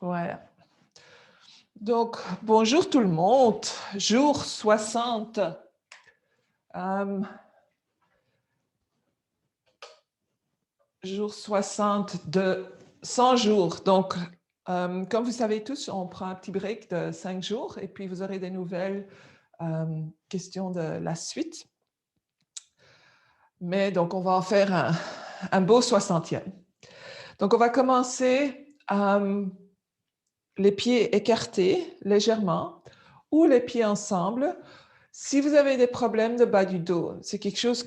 Voilà. Donc, bonjour tout le monde. Jour 60. Jour 60 de 100 jours. Donc, comme vous savez tous, on prend un petit break de 5 jours et puis vous aurez des nouvelles questions de la suite. Mais donc, on va en faire un beau 60e. Donc, on va commencer les pieds écartés légèrement ou les pieds ensemble. Si vous avez des problèmes de bas du dos, c'est quelque chose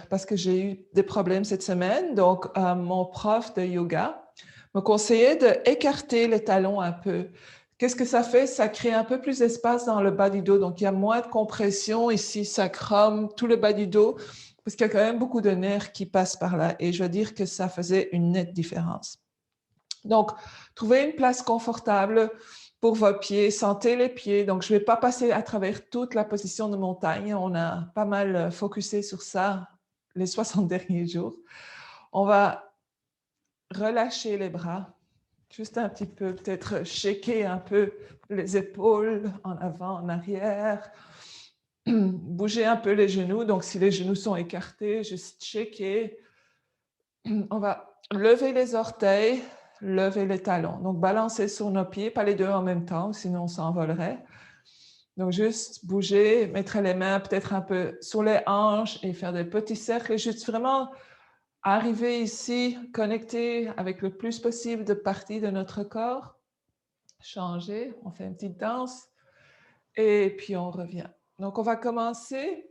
parce que j'ai eu des problèmes cette semaine, donc mon prof de yoga me conseillait d'écarter les talons un peu. Qu'est-ce que ça fait? Ça crée un peu plus d'espace dans le bas du dos, donc il y a moins de compression ici, sacrum, tout le bas du dos, parce qu'il y a quand même beaucoup de nerfs qui passent par là, et je veux dire que ça faisait une nette différence. Donc, trouvez une place confortable pour vos pieds, sentez les pieds. Donc, je ne vais pas passer à travers toute la position de montagne. On a pas mal focusé sur ça les 60 derniers jours. On va relâcher les bras, juste un petit peu, peut-être shaker un peu les épaules en avant, en arrière. Bouger un peu les genoux. Donc, si les genoux sont écartés, juste shaker. On va lever les orteils, lever les talons. Donc, balancer sur nos pieds, pas les deux en même temps, sinon on s'envolerait. Donc, juste bouger, mettre les mains peut-être un peu sur les hanches et faire des petits cercles. Et juste vraiment arriver ici, connecter avec le plus possible de parties de notre corps. Changer, on fait une petite danse et puis on revient. Donc, on va commencer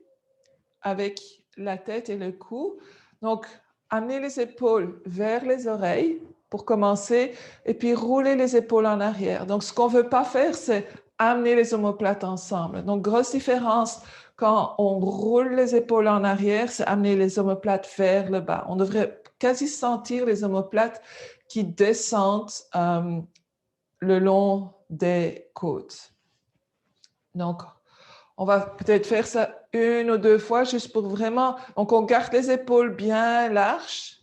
avec la tête et le cou. Donc, amener les épaules vers les oreilles pour commencer et puis rouler les épaules en arrière. Donc, ce qu'on ne veut pas faire, c'est amener les omoplates ensemble. Donc, grosse différence quand on roule les épaules en arrière, c'est amener les omoplates vers le bas. On devrait quasi sentir les omoplates qui descendent le long des côtes. Donc, on va peut-être faire ça une ou deux fois juste pour vraiment... Donc, on garde les épaules bien larges.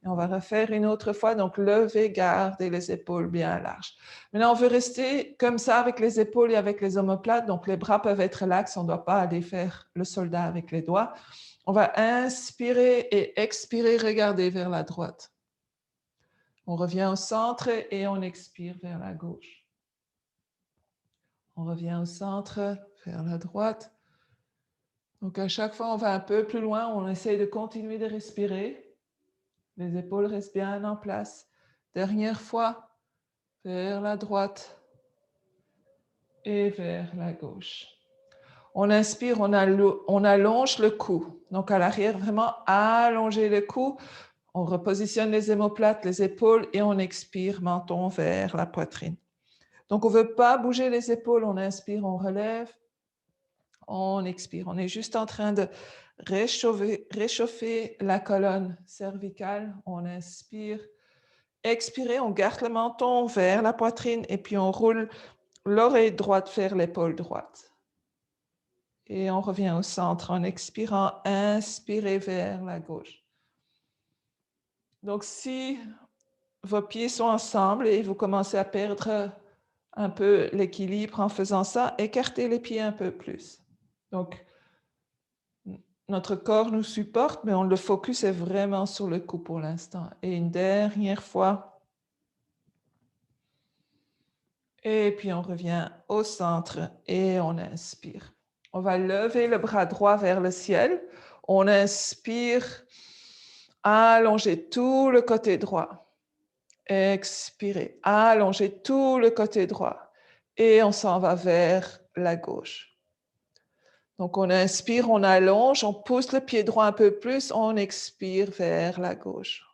Et on va refaire une autre fois. Donc, lever, garder les épaules bien larges. Maintenant, on veut rester comme ça avec les épaules et avec les omoplates. Donc, les bras peuvent être lax. On ne doit pas aller faire le soldat avec les doigts. On va inspirer et expirer, regarder vers la droite. On revient au centre et on expire vers la gauche. On revient au centre, vers la droite. Donc, à chaque fois, on va un peu plus loin. On essaye de continuer de respirer. Les épaules restent bien en place. Dernière fois, vers la droite et vers la gauche. On inspire, on allonge le cou. Donc, à l'arrière, vraiment allonger le cou. On repositionne les omoplates, les épaules et on expire, menton vers la poitrine. Donc, on ne veut pas bouger les épaules. On inspire, on relève. On expire. On est juste en train de réchauffer la colonne cervicale. On inspire. Expirez, on garde le menton vers la poitrine et puis on roule l'oreille droite vers l'épaule droite. Et on revient au centre en expirant. Inspirez vers la gauche. Donc, si vos pieds sont ensemble et vous commencez à perdre un peu l'équilibre en faisant ça, écartez les pieds un peu plus. Donc, notre corps nous supporte, mais le focus est vraiment sur le cou pour l'instant. Et une dernière fois. Et puis, on revient au centre et on inspire. On va lever le bras droit vers le ciel. On inspire, allonger tout le côté droit. Expirez, allonger tout le côté droit. Et on s'en va vers la gauche. Donc, on inspire, on allonge, on pousse le pied droit un peu plus, on expire vers la gauche.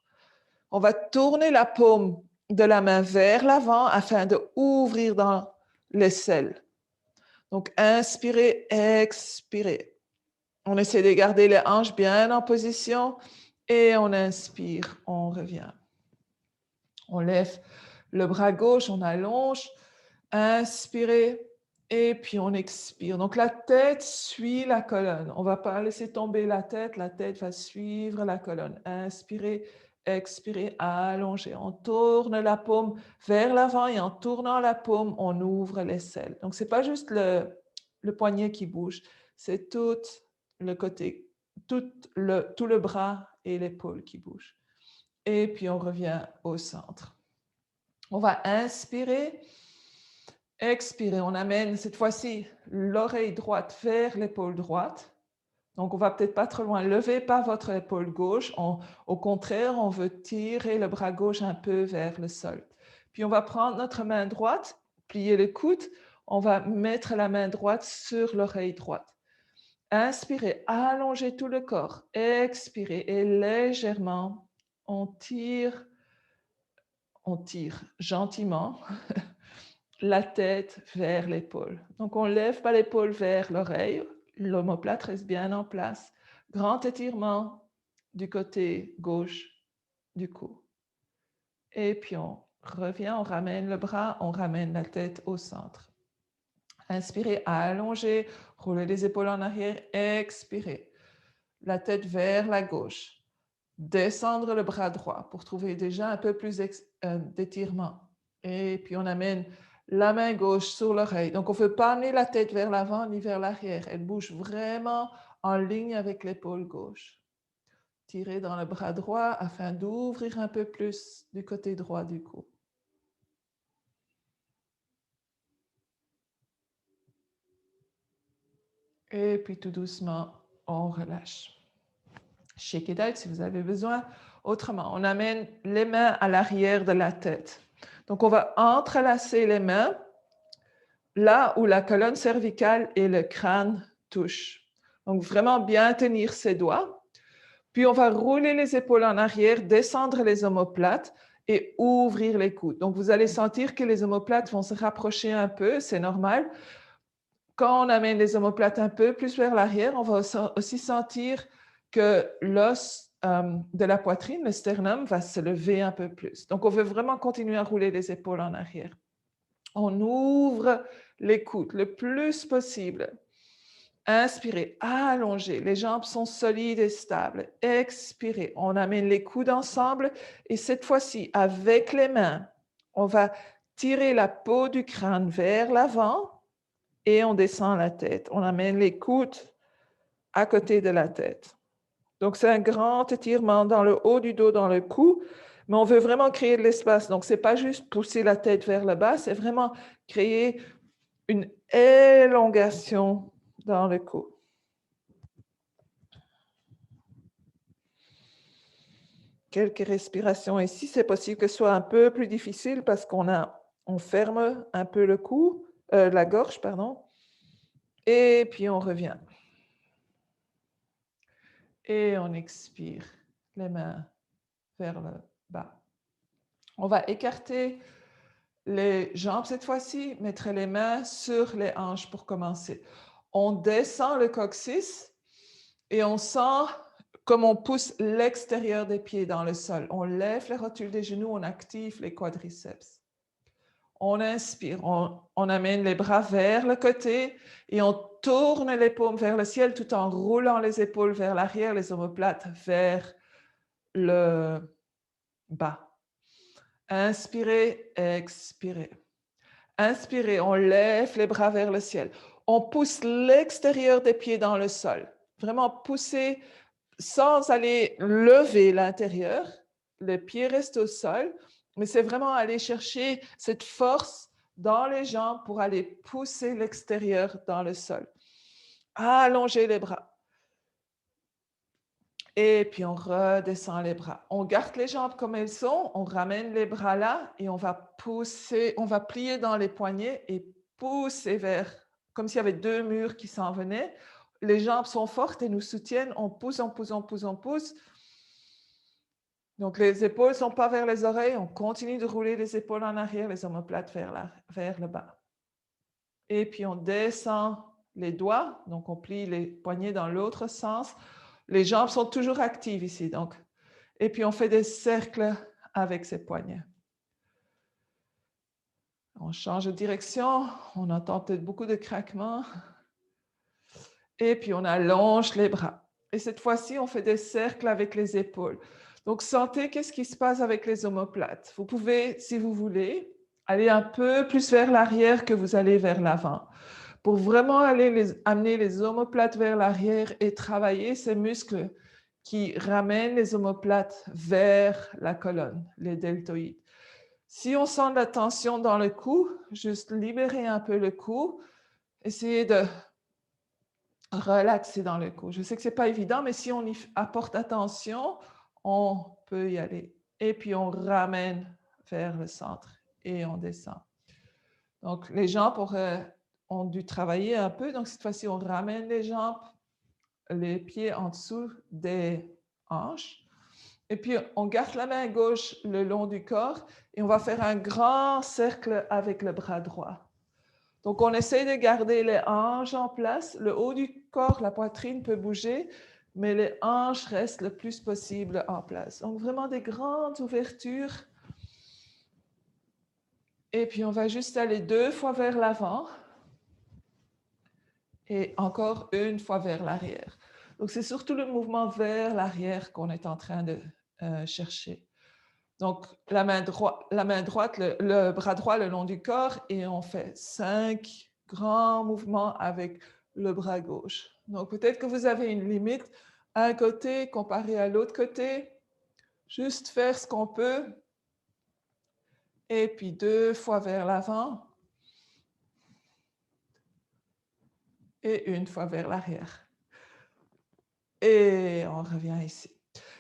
On va tourner la paume de la main vers l'avant afin d'ouvrir dans l'aisselle. Donc, inspirez, expirez. On essaie de garder les hanches bien en position et on inspire, on revient. On lève le bras gauche, on allonge, inspirez. Et puis, on expire. Donc, la tête suit la colonne. On ne va pas laisser tomber la tête va suivre la colonne. Inspirez, expirez, allongez. On tourne la paume vers l'avant et en tournant la paume, on ouvre l'aisselle. Donc, ce n'est pas juste le poignet qui bouge, c'est tout le côté, tout le bras et l'épaule qui bougent. Et puis, on revient au centre. On va inspirer, expirer. On amène cette fois-ci l'oreille droite vers l'épaule droite. Donc, on ne va peut-être pas trop loin. Levez pas votre épaule gauche. Au contraire, on veut tirer le bras gauche un peu vers le sol. Puis, on va prendre notre main droite, plier le coude. On va mettre la main droite sur l'oreille droite. Inspirez, allongez tout le corps. Expirez et légèrement, on tire gentiment la tête vers l'épaule. Donc, on ne lève pas l'épaule vers l'oreille. L'omoplate reste bien en place. Grand étirement du côté gauche du cou. Et puis, on revient, on ramène le bras, on ramène la tête au centre. Inspirez, allongez, roulez les épaules en arrière, expirez. La tête vers la gauche. Descendre le bras droit pour trouver déjà un peu plus d'étirement. Et puis, on amène la main gauche sur l'oreille. Donc, on ne veut pas amener la tête vers l'avant ni vers l'arrière. Elle bouge vraiment en ligne avec l'épaule gauche. Tirez dans le bras droit afin d'ouvrir un peu plus du côté droit du cou. Et puis, tout doucement, on relâche. Shake it out si vous avez besoin. Autrement, on amène les mains à l'arrière de la tête. Donc, on va entrelacer les mains là où la colonne cervicale et le crâne touchent. Donc, vraiment bien tenir ses doigts. Puis, on va rouler les épaules en arrière, descendre les omoplates et ouvrir les coudes. Donc, vous allez sentir que les omoplates vont se rapprocher un peu, c'est normal. Quand on amène les omoplates un peu plus vers l'arrière, on va aussi sentir que l'os de la poitrine, le sternum, va se lever un peu plus. Donc, on veut vraiment continuer à rouler les épaules en arrière. On ouvre les coudes le plus possible. Inspirez, allongez, les jambes sont solides et stables. Expirez, on amène les coudes ensemble et cette fois-ci, avec les mains, on va tirer la peau du crâne vers l'avant et on descend la tête. On amène les coudes à côté de la tête. Donc, c'est un grand étirement dans le haut du dos, dans le cou, mais on veut vraiment créer de l'espace. Donc, ce n'est pas juste pousser la tête vers le bas, c'est vraiment créer une élongation dans le cou. Quelques respirations ici. C'est possible que ce soit un peu plus difficile parce on ferme un peu le cou, la gorge, pardon. Et puis, on revient. Et on expire, les mains vers le bas. On va écarter les jambes cette fois-ci, mettre les mains sur les hanches pour commencer. On descend le coccyx et on sent comme on pousse l'extérieur des pieds dans le sol. On lève les rotules des genoux, on active les quadriceps. On inspire, on amène les bras vers le côté et on tourne les paumes vers le ciel tout en roulant les épaules vers l'arrière, les omoplates vers le bas. Inspirez, expirez. Inspirez, on lève les bras vers le ciel. On pousse l'extérieur des pieds dans le sol. Vraiment pousser sans aller lever l'intérieur. Les pieds restent au sol, mais c'est vraiment aller chercher cette force dans les jambes pour aller pousser l'extérieur dans le sol. Allongez les bras. Et puis, on redescend les bras. On garde les jambes comme elles sont, on ramène les bras là et on va pousser, on va plier dans les poignets et pousser vers, comme s'il y avait deux murs qui s'en venaient. Les jambes sont fortes et nous soutiennent, on pousse, on pousse, on pousse, on pousse. Donc, les épaules ne sont pas vers les oreilles, on continue de rouler les épaules en arrière, les omoplates vers le bas. Et puis, on descend les doigts, donc on plie les poignets dans l'autre sens. Les jambes sont toujours actives ici, donc. Et puis, on fait des cercles avec ces poignets. On change de direction, on entend peut-être beaucoup de craquements. Et puis, on allonge les bras. Et cette fois-ci, on fait des cercles avec les épaules. Donc, sentez qu'est-ce qui se passe avec les omoplates. Vous pouvez, si vous voulez, aller un peu plus vers l'arrière que vous allez vers l'avant. Pour vraiment amener les omoplates vers l'arrière et travailler ces muscles qui ramènent les omoplates vers la colonne, les deltoïdes. Si on sent de la tension dans le cou, juste libérer un peu le cou, essayez de relaxer dans le cou. Je sais que ce n'est pas évident, mais si on y apporte attention, on peut y aller. Et puis, on ramène vers le centre et on descend. Donc, les jambes ont dû travailler un peu. Donc, cette fois-ci, on ramène les jambes, les pieds en dessous des hanches. Et puis, on garde la main gauche le long du corps et on va faire un grand cercle avec le bras droit. Donc, on essaie de garder les hanches en place. Le haut du corps, la poitrine peut bouger, mais les hanches restent le plus possible en place. Donc, vraiment des grandes ouvertures. Et puis, on va juste aller 2 fois vers l'avant et encore 1 fois vers l'arrière. Donc, c'est surtout le mouvement vers l'arrière qu'on est en train de chercher. Donc, la main droite, le bras droit le long du corps et on fait 5 grands mouvements avec le bras gauche. Donc, peut-être que vous avez une limite à un côté comparé à l'autre côté. Juste faire ce qu'on peut. Et puis 2 fois vers l'avant. Et 1 fois vers l'arrière. Et on revient ici.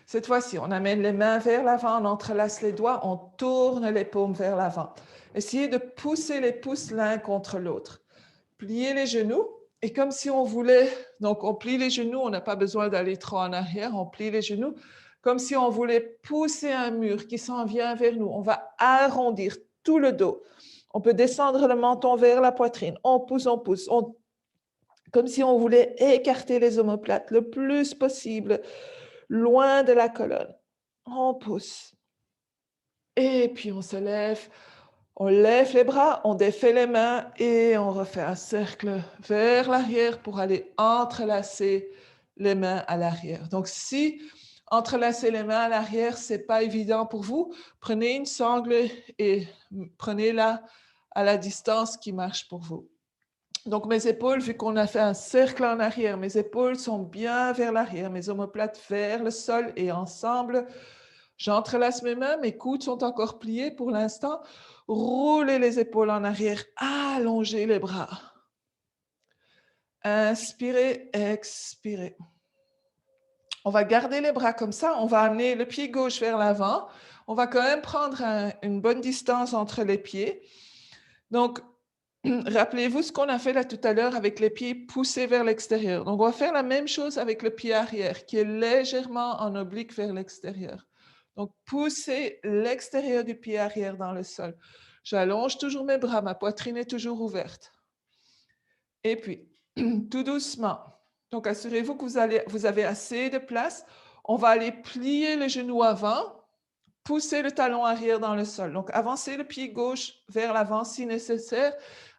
Cette fois-ci, on amène les mains vers l'avant, on entrelace les doigts, on tourne les paumes vers l'avant. Essayez de pousser les pouces l'un contre l'autre. Pliez les genoux et comme si on voulait, donc on plie les genoux, on n'a pas besoin d'aller trop en arrière, on plie les genoux comme si on voulait pousser un mur qui s'en vient vers nous. On va arrondir tout le dos. On peut descendre le menton vers la poitrine. On pousse, comme si on voulait écarter les omoplates le plus possible, loin de la colonne. On pousse. Et puis on se lève. On lève les bras, on défait les mains et on refait un cercle vers l'arrière pour aller entrelacer les mains à l'arrière. Donc, si entrelacer les mains à l'arrière, ce n'est pas évident pour vous, prenez une sangle et prenez-la à la distance qui marche pour vous. Donc, mes épaules, vu qu'on a fait un cercle en arrière, mes épaules sont bien vers l'arrière, mes omoplates vers le sol et ensemble, j'entrelace mes mains, mes coudes sont encore pliés pour l'instant. Roulez les épaules en arrière, allongez les bras. Inspirez, expirez. On va garder les bras comme ça, on va amener le pied gauche vers l'avant. On va quand même prendre une bonne distance entre les pieds. Donc, rappelez-vous ce qu'on a fait là tout à l'heure avec les pieds poussés vers l'extérieur. Donc, on va faire la même chose avec le pied arrière qui est légèrement en oblique vers l'extérieur. Donc, poussez l'extérieur du pied arrière dans le sol. J'allonge toujours mes bras, ma poitrine est toujours ouverte. Et puis, tout doucement. Donc, assurez-vous que vous avez assez de place. On va aller plier le genou avant, pousser le talon arrière dans le sol. Donc, avancez le pied gauche vers l'avant si nécessaire.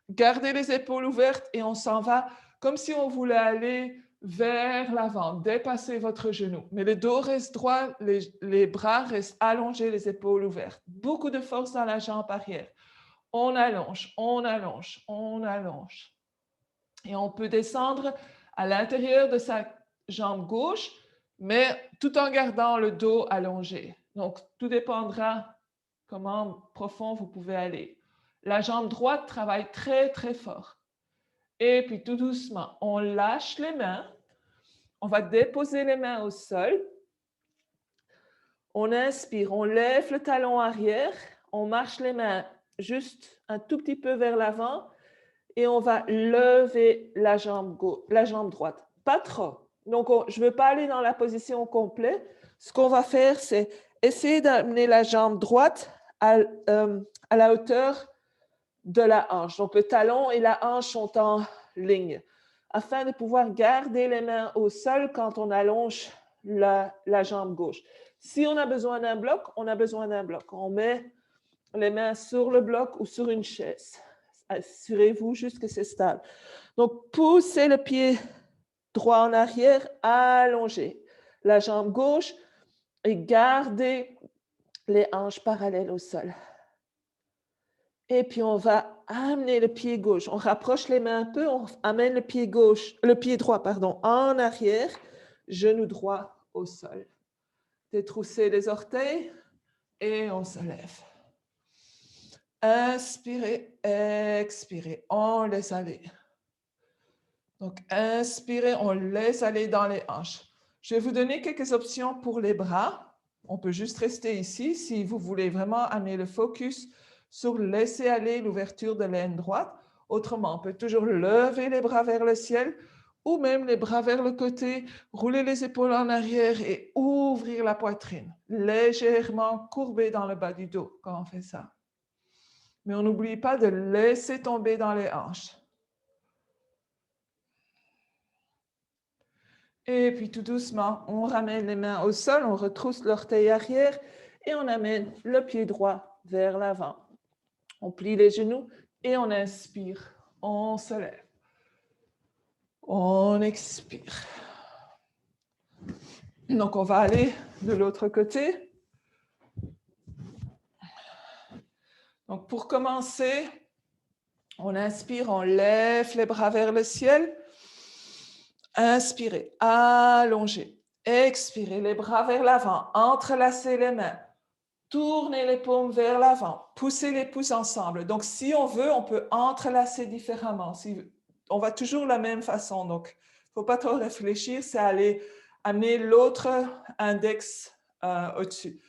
Gardez les épaules ouvertes et on s'en va comme si on voulait aller vers l'avant, dépasser votre genou. Mais le dos reste droit, les bras restent allongés, les épaules ouvertes. Beaucoup de force dans la jambe arrière. On allonge, on allonge, on allonge. Et on peut descendre à l'intérieur de sa jambe gauche, mais tout en gardant le dos allongé. Donc, tout dépendra comment profond vous pouvez aller. La jambe droite travaille très, très fort. Et puis, tout doucement, on lâche les mains. On va déposer les mains au sol. On inspire, on lève le talon arrière. On marche les mains juste un tout petit peu vers l'avant. Et on va lever la jambe droite. Pas trop. Donc, je ne veux pas aller dans la position complète. Ce qu'on va faire, c'est essayer d'amener la jambe droite à la hauteur de la hanche. Donc, le talon et la hanche sont en ligne afin de pouvoir garder les mains au sol quand on allonge la jambe gauche. Si on a besoin d'un bloc, on a besoin d'un bloc. On met les mains sur le bloc ou sur une chaise. Assurez-vous juste que c'est stable. Donc, poussez le pied droit en arrière, allongez. La jambe gauche, Et gardez les hanches parallèles au sol. Et puis, on va amener le pied gauche. On rapproche les mains un peu, on amène le pied gauche, le pied droit, pardon, en arrière, genou droit au sol. Détroussez les orteils et on se lève. Inspirez, expirez, on laisse aller. Donc, inspirez, on laisse aller dans les hanches. Je vais vous donner quelques options pour les bras. On peut juste rester ici si vous voulez vraiment amener le focus sur laisser aller l'ouverture de l'aine droite. Autrement, on peut toujours lever les bras vers le ciel ou même les bras vers le côté, rouler les épaules en arrière et ouvrir la poitrine, légèrement courbée dans le bas du dos quand on fait ça. Mais on n'oublie pas de laisser tomber dans les hanches. Et puis tout doucement, on ramène les mains au sol, on retrousse l'orteil arrière et on amène le pied droit vers l'avant. On plie les genoux et on inspire, on se lève. On expire. Donc on va aller de l'autre côté. Donc pour commencer, on inspire, on lève les bras vers le ciel. Inspirez, allongez. Expirez, les bras vers l'avant, entrelacez les mains. Tournez les paumes vers l'avant, poussez les pouces ensemble. Donc, si on veut, on peut entrelacer différemment. On va toujours de la même façon. Donc, il ne faut pas trop réfléchir, c'est aller amener l'autre index au-dessus.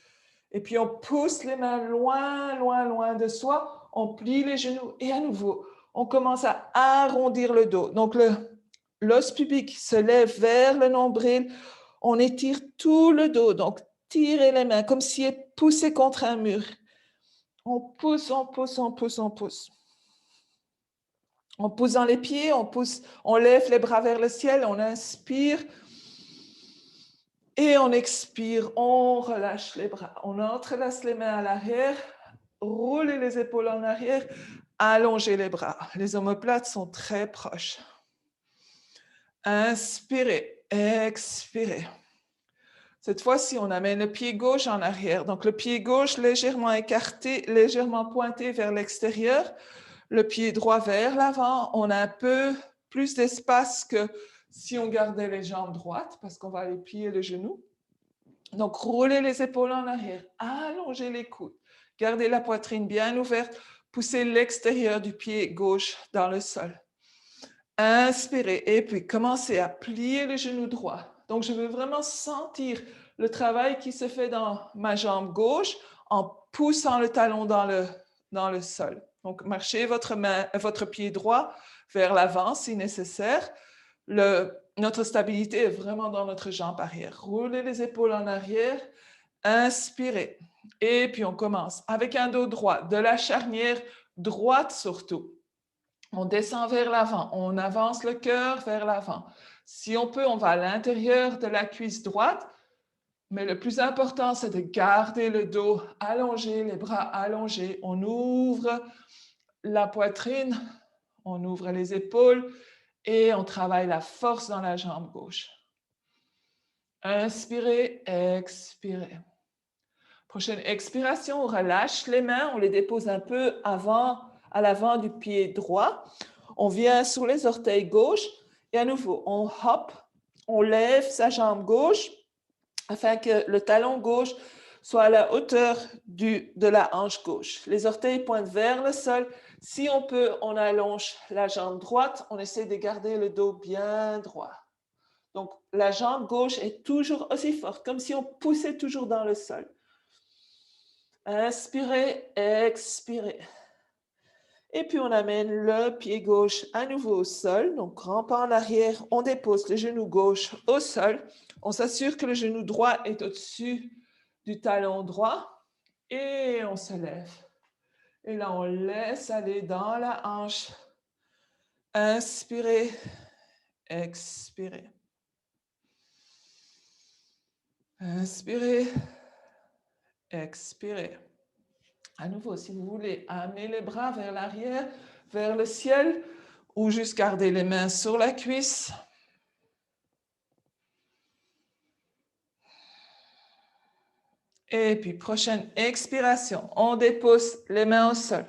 Et puis, on pousse les mains loin, loin, loin de soi. On plie les genoux et à nouveau, on commence à arrondir le dos. Donc, l'os pubique se lève vers le nombril. On étire tout le dos. Donc, tirez les mains comme si elles poussaient contre un mur. On pousse, on pousse, on pousse, on pousse. On pousse dans les pieds, on pousse, on lève les bras vers le ciel, on inspire et on expire, on relâche les bras. On entrelace les mains à l'arrière, roulez les épaules en arrière, allongez les bras. Les omoplates sont très proches. Inspirez, expirez. Cette fois-ci, on amène le pied gauche en arrière. Donc, le pied gauche légèrement écarté, légèrement pointé vers l'extérieur. Le pied droit vers l'avant. On a un peu plus d'espace que si on gardait les jambes droites parce qu'on va aller plier le genou. Donc, roulez les épaules en arrière. Allongez les coudes. Gardez la poitrine bien ouverte. Poussez l'extérieur du pied gauche dans le sol. Inspirez et puis commencez à plier le genou droit. Donc, je veux vraiment sentir le travail qui se fait dans ma jambe gauche en poussant le talon dans le sol. Donc, marchez votre pied droit vers l'avant si nécessaire. Notre stabilité est vraiment dans notre jambe arrière. Roulez les épaules en arrière. Inspirez. Et puis, on commence avec un dos droit, de la charnière droite surtout. On descend vers l'avant, on avance le cœur vers l'avant. Si on peut, on va à l'intérieur de la cuisse droite, mais le plus important, c'est de garder le dos allongé, les bras allongés. On ouvre la poitrine, on ouvre les épaules et on travaille la force dans la jambe gauche. Inspirez, expirez. Prochaine expiration, on relâche les mains, on les dépose un peu à l'avant du pied droit. On vient sur les orteils gauches et à nouveau, on hop, on lève sa jambe gauche afin que le talon gauche soit à la hauteur de la hanche gauche. Les orteils pointent vers le sol. Si on peut, on allonge la jambe droite. On essaie de garder le dos bien droit. Donc, la jambe gauche est toujours aussi forte, comme si on poussait toujours dans le sol. Inspirez, expirez. Et puis, on amène le pied gauche à nouveau au sol. Donc, rampant en arrière, on dépose le genou gauche au sol. On s'assure que le genou droit est au-dessus du talon droit. Et on se lève. Et là, on laisse aller dans la hanche. Inspirez, expirez. Inspirez, expirez. À nouveau, si vous voulez, amenez les bras vers l'arrière, vers le ciel, ou juste garder les mains sur la cuisse. Et puis, prochaine expiration, on dépose les mains au sol.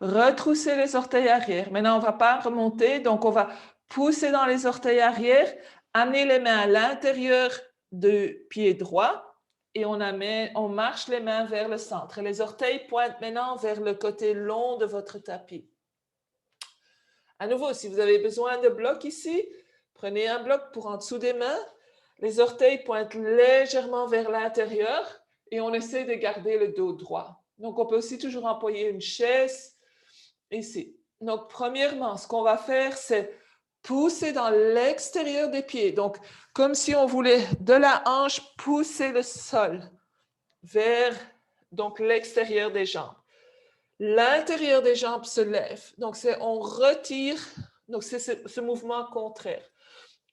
Retroussez les orteils arrière. Maintenant, on ne va pas remonter, donc on va pousser dans les orteils arrière, amener les mains à l'intérieur du pied droit et on marche les mains vers le centre. Et les orteils pointent maintenant vers le côté long de votre tapis. À nouveau, si vous avez besoin de bloc ici, prenez un bloc pour en dessous des mains. Les orteils pointent légèrement vers l'intérieur et on essaie de garder le dos droit. Donc, on peut aussi toujours employer une chaise ici. Donc, premièrement, ce qu'on va faire, c'est pousser dans l'extérieur des pieds. Donc, comme si on voulait de la hanche pousser le sol vers l'extérieur des jambes. L'intérieur des jambes se lève. Donc, on retire. Donc, c'est ce mouvement contraire.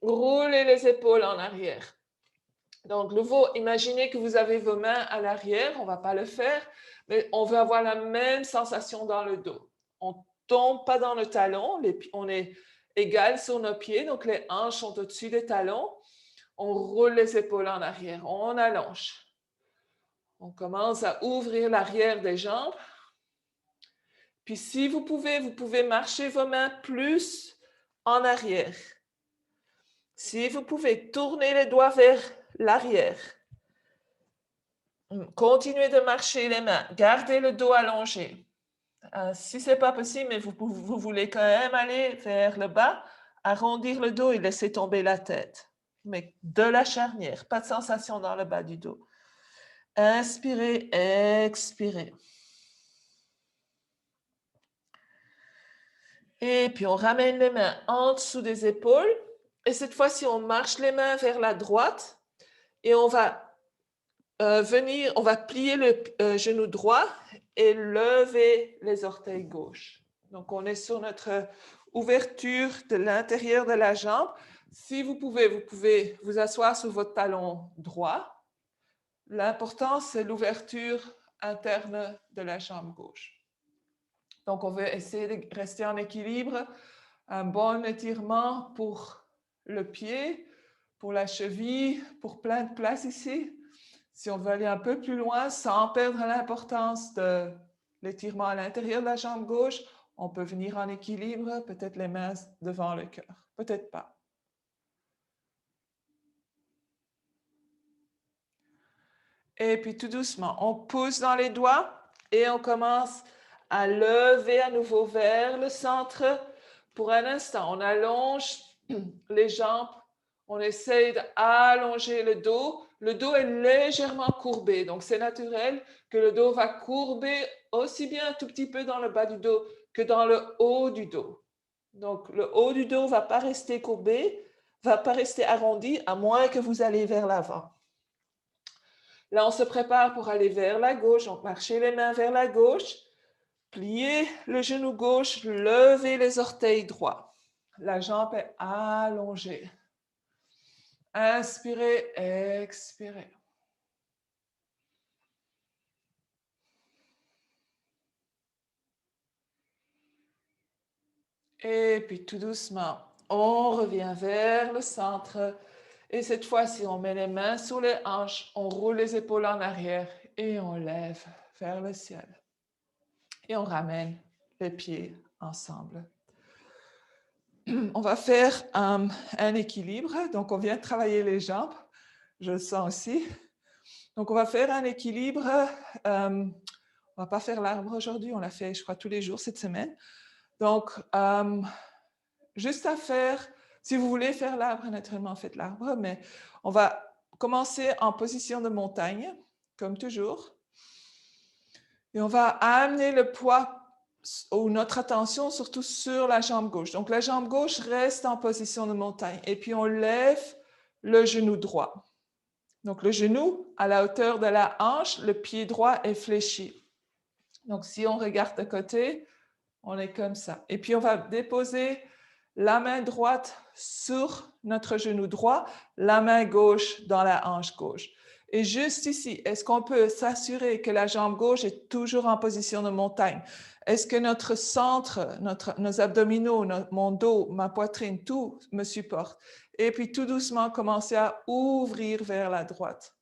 Roulez les épaules en arrière. Donc, nouveau, imaginez que vous avez vos mains à l'arrière. On ne va pas le faire, mais on veut avoir la même sensation dans le dos. On ne tombe pas dans le talon. On est égal sur nos pieds. Donc, les hanches sont au-dessus des talons. On roule les épaules en arrière. On allonge. On commence à ouvrir l'arrière des jambes. Puis, si vous pouvez marcher vos mains plus en arrière. Si vous pouvez tourner les doigts vers l'arrière. Continuez de marcher les mains. Gardez le dos allongé. Si ce n'est pas possible, mais vous voulez quand même aller vers le bas, arrondir le dos et laisser tomber la tête. Mais de la charnière, pas de sensation dans le bas du dos. Inspirez, expirez. Et puis, on ramène les mains en dessous des épaules. Et cette fois-ci, on marche les mains vers la droite. Et on va on va plier le genou droit et lever les orteils gauche. Donc, on est sur notre ouverture de l'intérieur de la jambe. Si vous pouvez vous asseoir sur votre talon droit. L'important, c'est l'ouverture interne de la jambe gauche. Donc, on veut essayer de rester en équilibre. Un bon étirement pour le pied, pour la cheville, pour plein de places ici. Si on veut aller un peu plus loin sans perdre l'importance de l'étirement à l'intérieur de la jambe gauche, on peut venir en équilibre, peut-être les mains devant le cœur, peut-être pas. Et puis tout doucement, on pousse dans les doigts et on commence à lever à nouveau vers le centre. Pour un instant, on allonge les jambes, on essaye d'allonger le dos. Le dos est légèrement courbé, donc c'est naturel que le dos va courber aussi bien un tout petit peu dans le bas du dos que dans le haut du dos. Donc le haut du dos ne va pas rester courbé, ne va pas rester arrondi, à moins que vous allez vers l'avant. Là, on se prépare pour aller vers la gauche, donc marchez les mains vers la gauche, pliez le genou gauche, levez les orteils droits. La jambe est allongée. Inspirez, expirez. Et puis tout doucement, on revient vers le centre. Et cette fois-ci, on met les mains sur les hanches, on roule les épaules en arrière et on lève vers le ciel. Et on ramène les pieds ensemble. On va faire un équilibre. Donc, on vient de travailler les jambes. Je le sens aussi. Donc, on va faire un équilibre. On ne va pas faire l'arbre aujourd'hui. On l'a fait, je crois, tous les jours cette semaine. Donc, juste à faire, si vous voulez faire l'arbre, naturellement, faites l'arbre. Mais on va commencer en position de montagne, comme toujours. Et on va amener le poids ou notre attention surtout sur la jambe gauche. Donc, la jambe gauche reste en position de montagne. Et puis, on lève le genou droit. Donc, le genou à la hauteur de la hanche, le pied droit est fléchi. Donc, si on regarde de côté, on est comme ça. Et puis, on va déposer la main droite sur notre genou droit, la main gauche dans la hanche gauche. Et juste ici, est-ce qu'on peut s'assurer que la jambe gauche est toujours en position de montagne? Est-ce que notre centre, nos abdominaux, mon dos, ma poitrine, tout me supporte? Et puis tout doucement, commencer à ouvrir vers la droite.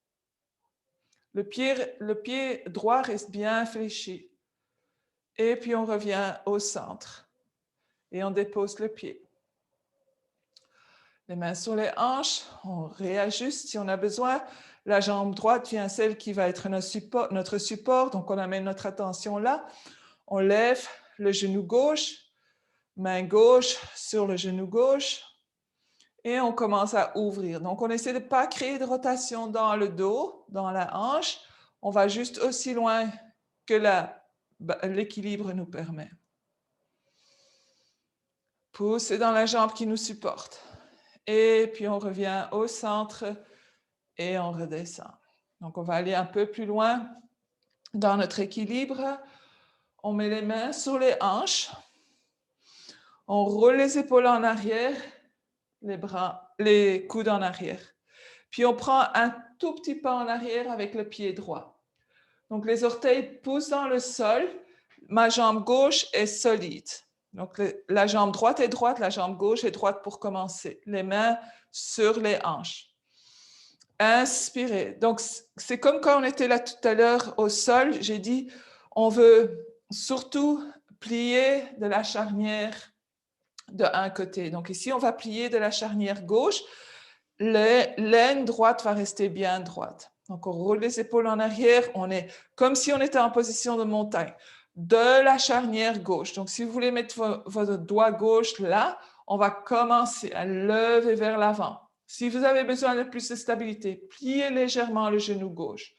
Le pied droit reste bien fléchi. Et puis, on revient au centre. Et on dépose le pied. Les mains sur les hanches, on réajuste si on a besoin. La jambe droite vient celle qui va être notre support. Donc, on amène notre attention là. On lève le genou gauche, main gauche sur le genou gauche. Et on commence à ouvrir. Donc, on essaie de ne pas créer de rotation dans le dos, dans la hanche. On va juste aussi loin que l'équilibre nous permet. Poussez dans la jambe qui nous supporte. Et puis, on revient au centre et on redescend. Donc, on va aller un peu plus loin dans notre équilibre. On met les mains sur les hanches. On roule les épaules en arrière, les coudes en arrière. Puis, on prend un tout petit pas en arrière avec le pied droit. Donc, les orteils poussent dans le sol. Ma jambe gauche est solide. Donc, la jambe droite est droite, la jambe gauche est droite pour commencer. Les mains sur les hanches. Inspirez. Donc, c'est comme quand on était là tout à l'heure au sol. J'ai dit, on veut surtout plier de la charnière de un côté. Donc, ici, on va plier de la charnière gauche. L'aine droite va rester bien droite. Donc, on roule les épaules en arrière. On est comme si on était en position de montagne. De la charnière gauche. Donc, si vous voulez mettre votre doigt gauche là, on va commencer à lever vers l'avant. Si vous avez besoin de plus de stabilité, pliez légèrement le genou gauche.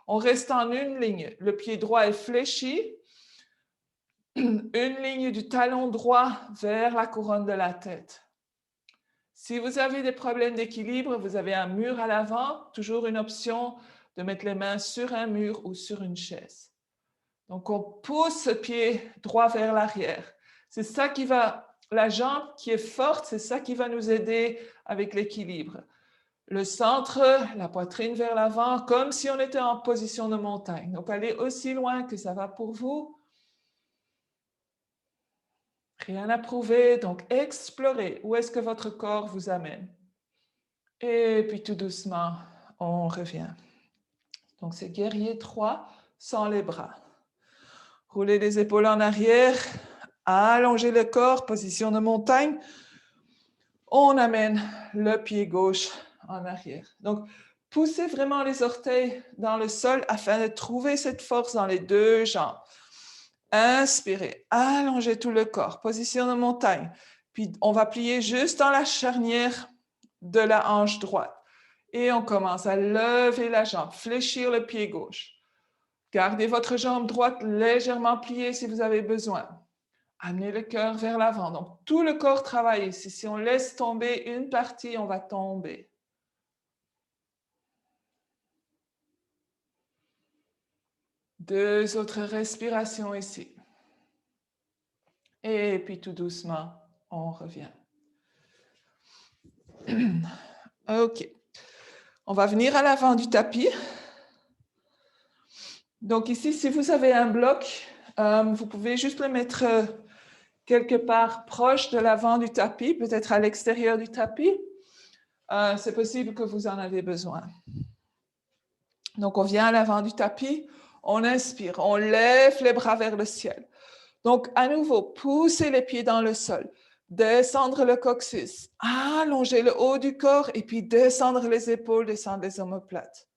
On reste en une ligne. Le pied droit est fléchi. Une ligne du talon droit vers la couronne de la tête. Si vous avez des problèmes d'équilibre, vous avez un mur à l'avant, toujours une option de mettre les mains sur un mur ou sur une chaise. Donc, on pousse le pied droit vers l'arrière. C'est ça qui va, la jambe qui est forte, c'est ça qui va nous aider avec l'équilibre. Le centre, la poitrine vers l'avant, comme si on était en position de montagne. Donc, allez aussi loin que ça va pour vous. Rien à prouver, donc explorez où est-ce que votre corps vous amène. Et puis tout doucement, on revient. Donc, c'est guerrier 3 sans les bras. Roulez les épaules en arrière, allongez le corps, position de montagne. On amène le pied gauche en arrière. Donc, poussez vraiment les orteils dans le sol afin de trouver cette force dans les deux jambes. Inspirez, allongez tout le corps, position de montagne. Puis, on va plier juste dans la charnière de la hanche droite. Et on commence à lever la jambe, fléchir le pied gauche. Gardez votre jambe droite légèrement pliée si vous avez besoin. Amenez le cœur vers l'avant. Donc, tout le corps travaille ici. Si on laisse tomber une partie, on va tomber. Deux autres respirations ici. Et puis, tout doucement, on revient. OK. On va venir à l'avant du tapis. Donc ici, si vous avez un bloc, vous pouvez juste le mettre quelque part proche de l'avant du tapis, peut-être à l'extérieur du tapis. C'est possible que vous en avez besoin. Donc, on vient à l'avant du tapis, on inspire, on lève les bras vers le ciel. Donc, à nouveau, poussez les pieds dans le sol, descendre le coccyx, allonger le haut du corps et puis descendre les épaules, descendre les omoplates.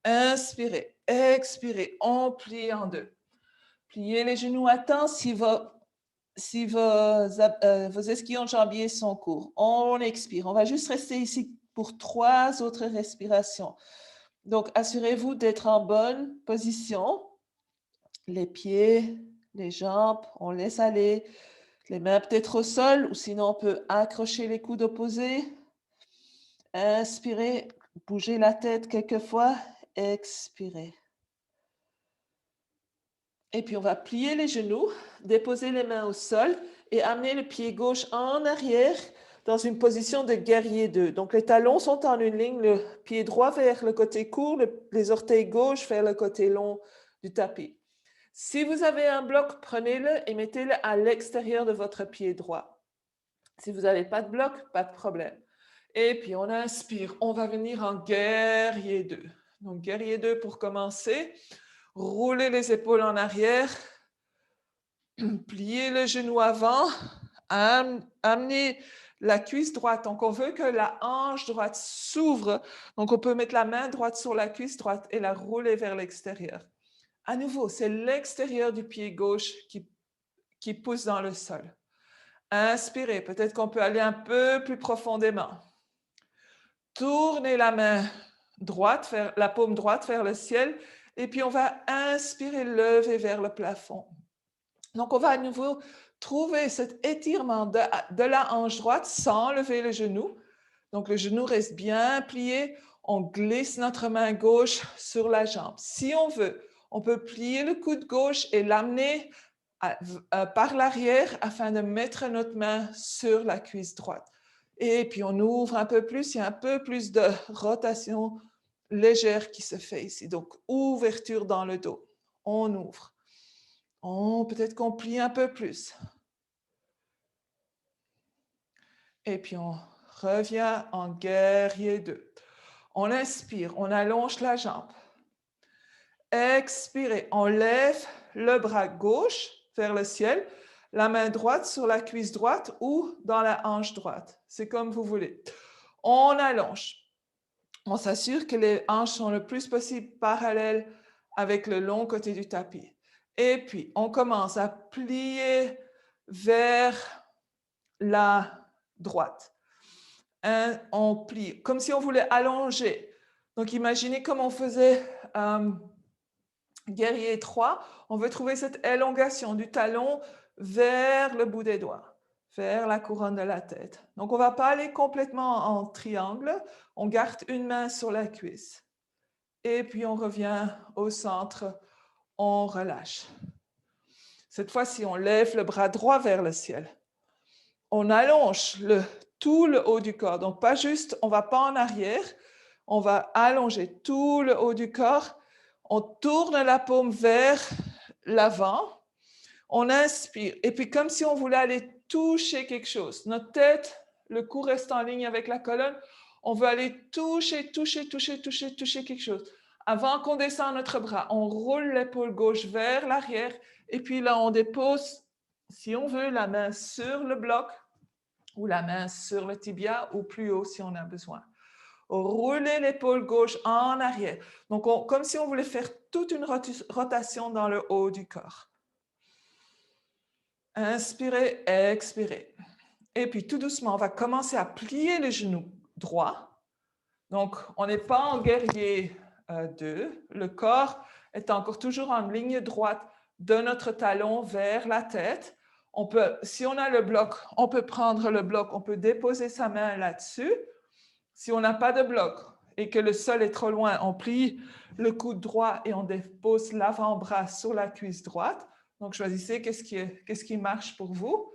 Inspirez, expirez, on plie en deux. Pliez les genoux à temps si vos ischio-jambiers sont courts. On expire. On va juste rester ici pour 3 autres respirations. Donc, assurez-vous d'être en bonne position. Les pieds, les jambes, on laisse aller. Les mains peut-être au sol ou sinon on peut accrocher les coudes opposés. Inspirez, bougez la tête quelquefois. Expirez. Et puis, on va plier les genoux, déposer les mains au sol et amener le pied gauche en arrière dans une position de guerrier 2. Donc, les talons sont en une ligne, le pied droit vers le côté court, les orteils gauche vers le côté long du tapis. Si vous avez un bloc, prenez-le et mettez-le à l'extérieur de votre pied droit. Si vous n'avez pas de bloc, pas de problème. Et puis, on inspire. On va venir en guerrier 2. Donc, guerrier 2 pour commencer. Roulez les épaules en arrière. Pliez le genou avant. Amenez la cuisse droite. Donc, on veut que la hanche droite s'ouvre. Donc, on peut mettre la main droite sur la cuisse droite et la rouler vers l'extérieur. À nouveau, c'est l'extérieur du pied gauche qui pousse dans le sol. Inspirez. Peut-être qu'on peut aller un peu plus profondément. Tournez la main droite, la paume droite vers le ciel. Et puis, on va inspirer, lever vers le plafond. Donc, on va à nouveau trouver cet étirement de la hanche droite sans lever le genou. Donc, le genou reste bien plié. On glisse notre main gauche sur la jambe. Si on veut, on peut plier le coude gauche et l'amener par l'arrière afin de mettre notre main sur la cuisse droite. Et puis, on ouvre un peu plus. Il y a un peu plus de rotation légère qui se fait ici. Donc, ouverture dans le dos. On ouvre. Peut-être qu'on plie un peu plus. Et puis, on revient en guerrier 2. On inspire, on allonge la jambe. Expirez, on lève le bras gauche vers le ciel, la main droite sur la cuisse droite ou dans la hanche droite. C'est comme vous voulez. On allonge. On s'assure que les hanches sont le plus possible parallèles avec le long côté du tapis. Et puis, on commence à plier vers la droite. On plie, comme si on voulait allonger. Donc, imaginez comme on faisait guerrier 3. On veut trouver cette élongation du talon vers le bout des doigts, vers la couronne de la tête. Donc, on ne va pas aller complètement en triangle. On garde une main sur la cuisse. Et puis, on revient au centre. On relâche. Cette fois-ci, on lève le bras droit vers le ciel. On allonge tout le haut du corps. Donc, pas juste, on ne va pas en arrière. On va allonger tout le haut du corps. On tourne la paume vers l'avant. On inspire. Et puis, comme si on voulait aller toucher quelque chose. Notre tête, le cou reste en ligne avec la colonne. On veut aller toucher quelque chose. Avant qu'on descende notre bras, on roule l'épaule gauche vers l'arrière. Et puis là, on dépose, si on veut, la main sur le bloc ou la main sur le tibia ou plus haut si on a besoin. Roulez l'épaule gauche en arrière. Donc, comme si on voulait faire toute une rotation dans le haut du corps. Inspirez, expirez. Et puis, tout doucement, on va commencer à plier le genou droit. Donc, on n'est pas en guerrier 2. Le corps est encore toujours en ligne droite de notre talon vers la tête. On peut, si on a le bloc, on peut prendre le bloc, on peut déposer sa main là-dessus. Si on n'a pas de bloc et que le sol est trop loin, on plie le coude droit et on dépose l'avant-bras sur la cuisse droite. Donc, choisissez qu'est-ce qui marche pour vous.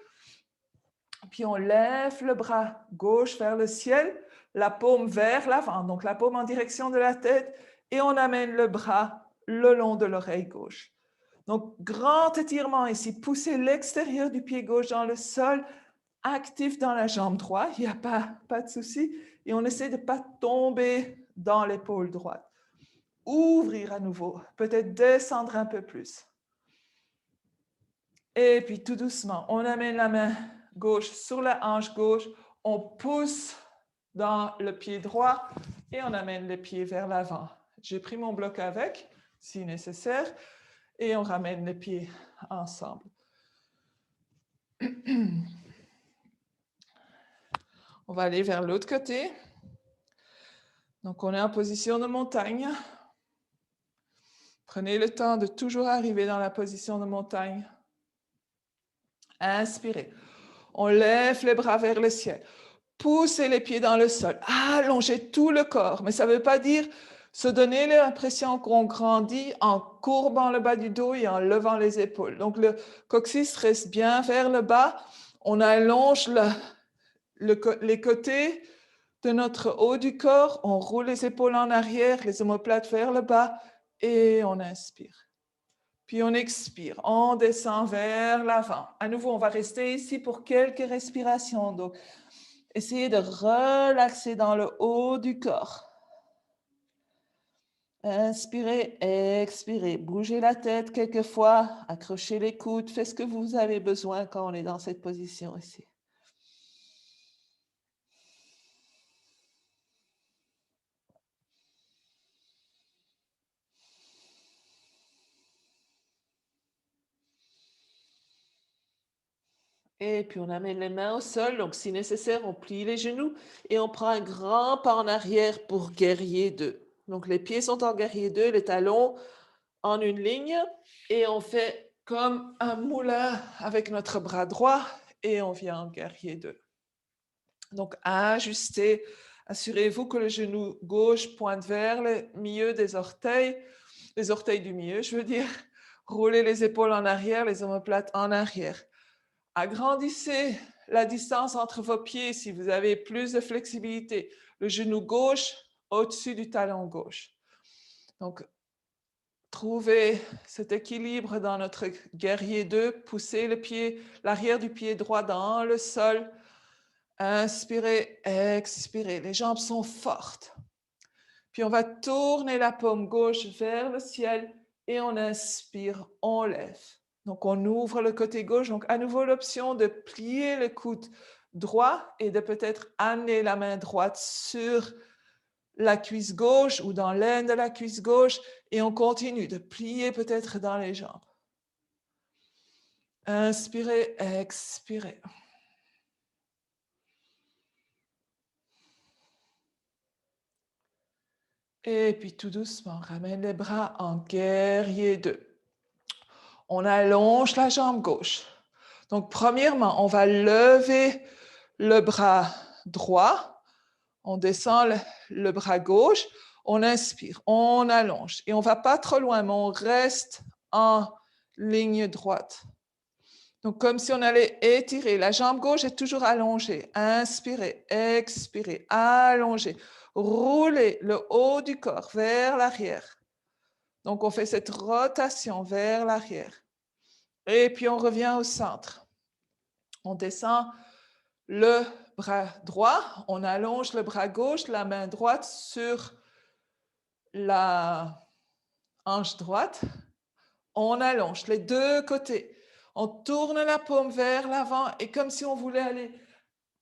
Puis, on lève le bras gauche vers le ciel, la paume vers l'avant, donc la paume en direction de la tête, et on amène le bras le long de l'oreille gauche. Donc, grand étirement ici. Poussez l'extérieur du pied gauche dans le sol, actif dans la jambe droite, il n'y a pas de souci. Et on essaie de ne pas tomber dans l'épaule droite. Ouvrir à nouveau, peut-être descendre un peu plus. Et puis tout doucement, on amène la main gauche sur la hanche gauche, on pousse dans le pied droit et on amène les pieds vers l'avant. J'ai pris mon bloc avec, si nécessaire, et on ramène les pieds ensemble. On va aller vers l'autre côté. Donc, on est en position de montagne. Prenez le temps de toujours arriver dans la position de montagne. Inspirez. On lève les bras vers le ciel. Poussez les pieds dans le sol. Allongez tout le corps. Mais ça ne veut pas dire se donner l'impression qu'on grandit en courbant le bas du dos et en levant les épaules. Donc, le coccyx reste bien vers le bas. On allonge les côtés de notre haut du corps. On roule les épaules en arrière, les omoplates vers le bas et on inspire. Puis on expire, on descend vers l'avant. À nouveau, on va rester ici pour quelques respirations. Donc, essayez de relaxer dans le haut du corps. Inspirez, expirez. Bougez la tête quelquefois, accrochez les coudes, faites ce que vous avez besoin quand on est dans cette position ici. Et puis on amène les mains au sol, donc si nécessaire, on plie les genoux et on prend un grand pas en arrière pour guerrier 2. Donc les pieds sont en guerrier 2, les talons en une ligne et on fait comme un moulin avec notre bras droit et on vient en guerrier 2. Donc ajustez, assurez-vous que le genou gauche pointe vers le milieu des orteils, les orteils du milieu, je veux dire. Roulez les épaules en arrière, les omoplates en arrière. Agrandissez la distance entre vos pieds si vous avez plus de flexibilité. Le genou gauche au-dessus du talon gauche. Donc, trouvez cet équilibre dans notre guerrier 2. Poussez le pied, l'arrière du pied droit dans le sol. Inspirez, expirez. Les jambes sont fortes. Puis on va tourner la paume gauche vers le ciel et on inspire, on lève. Donc on ouvre le côté gauche. Donc à nouveau l'option de plier le coude droit et de peut-être amener la main droite sur la cuisse gauche ou dans l'aine de la cuisse gauche et on continue de plier peut-être dans les jambes. Inspirez, expirez. Et puis tout doucement, ramène les bras en guerrier 2. On allonge la jambe gauche. Donc premièrement, on va lever le bras droit. On descend le bras gauche. On inspire, on allonge. Et on ne va pas trop loin, mais on reste en ligne droite. Donc comme si on allait étirer. La jambe gauche est toujours allongée. Inspirez, expirez, allongez. Roulez le haut du corps vers l'arrière. Donc on fait cette rotation vers l'arrière. Et puis on revient au centre. On descend le bras droit, on allonge le bras gauche, la main droite sur la hanche droite. On allonge les deux côtés. On tourne la paume vers l'avant et comme si on voulait aller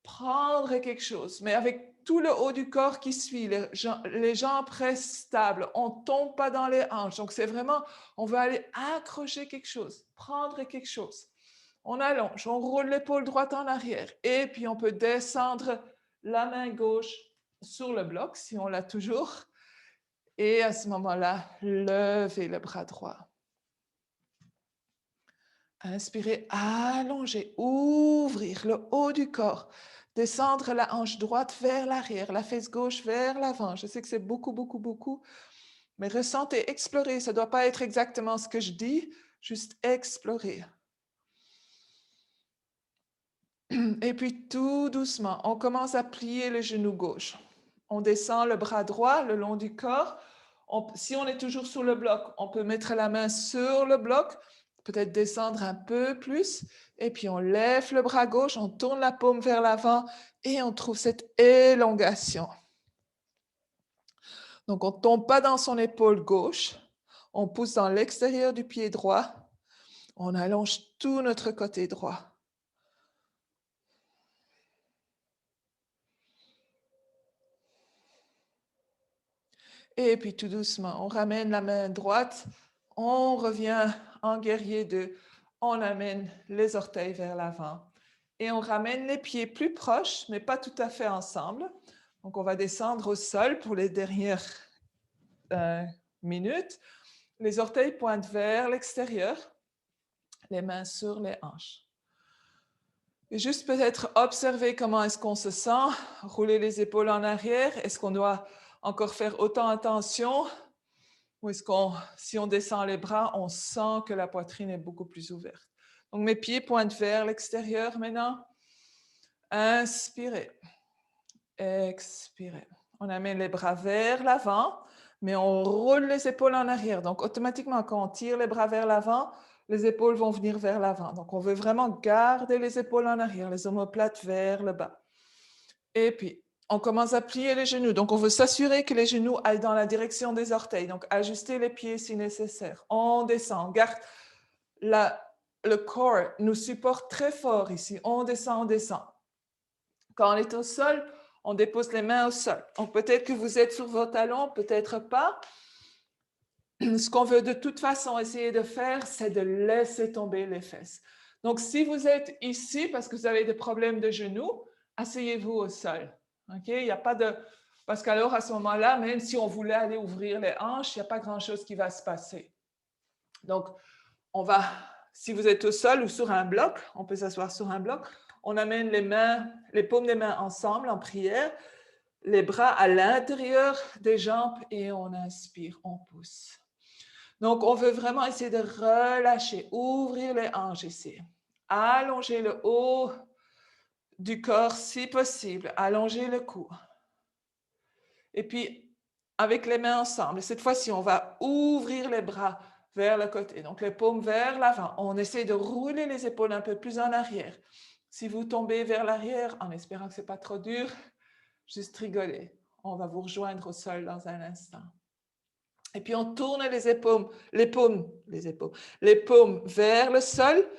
prendre quelque chose, mais avec tout le haut du corps qui suit, les jambes restent stables, on ne tombe pas dans les hanches. Donc c'est vraiment, on veut aller accrocher quelque chose, prendre quelque chose. On allonge, on roule l'épaule droite en arrière et puis on peut descendre la main gauche sur le bloc si on l'a toujours. Et à ce moment-là, levez le bras droit. Inspirez, allonger, ouvrir le haut du corps. Descendre la hanche droite vers l'arrière, la fesse gauche vers l'avant. Je sais que c'est beaucoup, beaucoup, beaucoup. Mais ressentez, explorez. Ça ne doit pas être exactement ce que je dis, juste explorer. Et puis tout doucement, on commence à plier le genou gauche. On descend le bras droit le long du corps. Si on est toujours sur le bloc, on peut mettre la main sur le bloc, peut-être descendre un peu plus. Et puis on lève le bras gauche, on tourne la paume vers l'avant et on trouve cette élongation. Donc on ne tombe pas dans son épaule gauche. On pousse dans l'extérieur du pied droit. On allonge tout notre côté droit. Et puis tout doucement, on ramène la main droite, on revient en guerrier 2, on amène les orteils vers l'avant et on ramène les pieds plus proches, mais pas tout à fait ensemble. Donc on va descendre au sol pour les dernières minutes. Les orteils pointent vers l'extérieur, les mains sur les hanches. Et juste peut-être observer comment est-ce qu'on se sent, rouler les épaules en arrière, est-ce qu'on doit encore faire autant attention? Ou est-ce qu'on, si on descend les bras, on sent que la poitrine est beaucoup plus ouverte. Donc mes pieds pointent vers l'extérieur maintenant. Inspirez. Expirez. On amène les bras vers l'avant, mais on roule les épaules en arrière. Donc automatiquement, quand on tire les bras vers l'avant, les épaules vont venir vers l'avant. Donc on veut vraiment garder les épaules en arrière, les omoplates vers le bas. Et puis, on commence à plier les genoux. Donc, on veut s'assurer que les genoux aillent dans la direction des orteils. Donc, ajuster les pieds si nécessaire. On descend, on garde le corps nous supporte très fort ici. On descend, on descend. Quand on est au sol, on dépose les mains au sol. Donc, peut-être que vous êtes sur vos talons, peut-être pas. Ce qu'on veut de toute façon essayer de faire, c'est de laisser tomber les fesses. Donc, si vous êtes ici parce que vous avez des problèmes de genoux, asseyez-vous au sol. OK? Il n'y a pas de... Parce qu'alors, à ce moment-là, même si on voulait aller ouvrir les hanches, il n'y a pas grand-chose qui va se passer. Donc, on va... Si vous êtes au sol ou sur un bloc, on peut s'asseoir sur un bloc, on amène les paumes des mains ensemble en prière, les bras à l'intérieur des jambes et on inspire, on pousse. Donc, on veut vraiment essayer de relâcher, ouvrir les hanches ici, allonger le haut du corps si possible, allonger le cou. Et puis, avec les mains ensemble, cette fois-ci, on va ouvrir les bras vers le côté, donc les paumes vers l'avant. On essaie de rouler les épaules un peu plus en arrière. Si vous tombez vers l'arrière, en espérant que ce n'est pas trop dur, juste rigolez. On va vous rejoindre au sol dans un instant. Et puis, on tourne les paumes vers le sol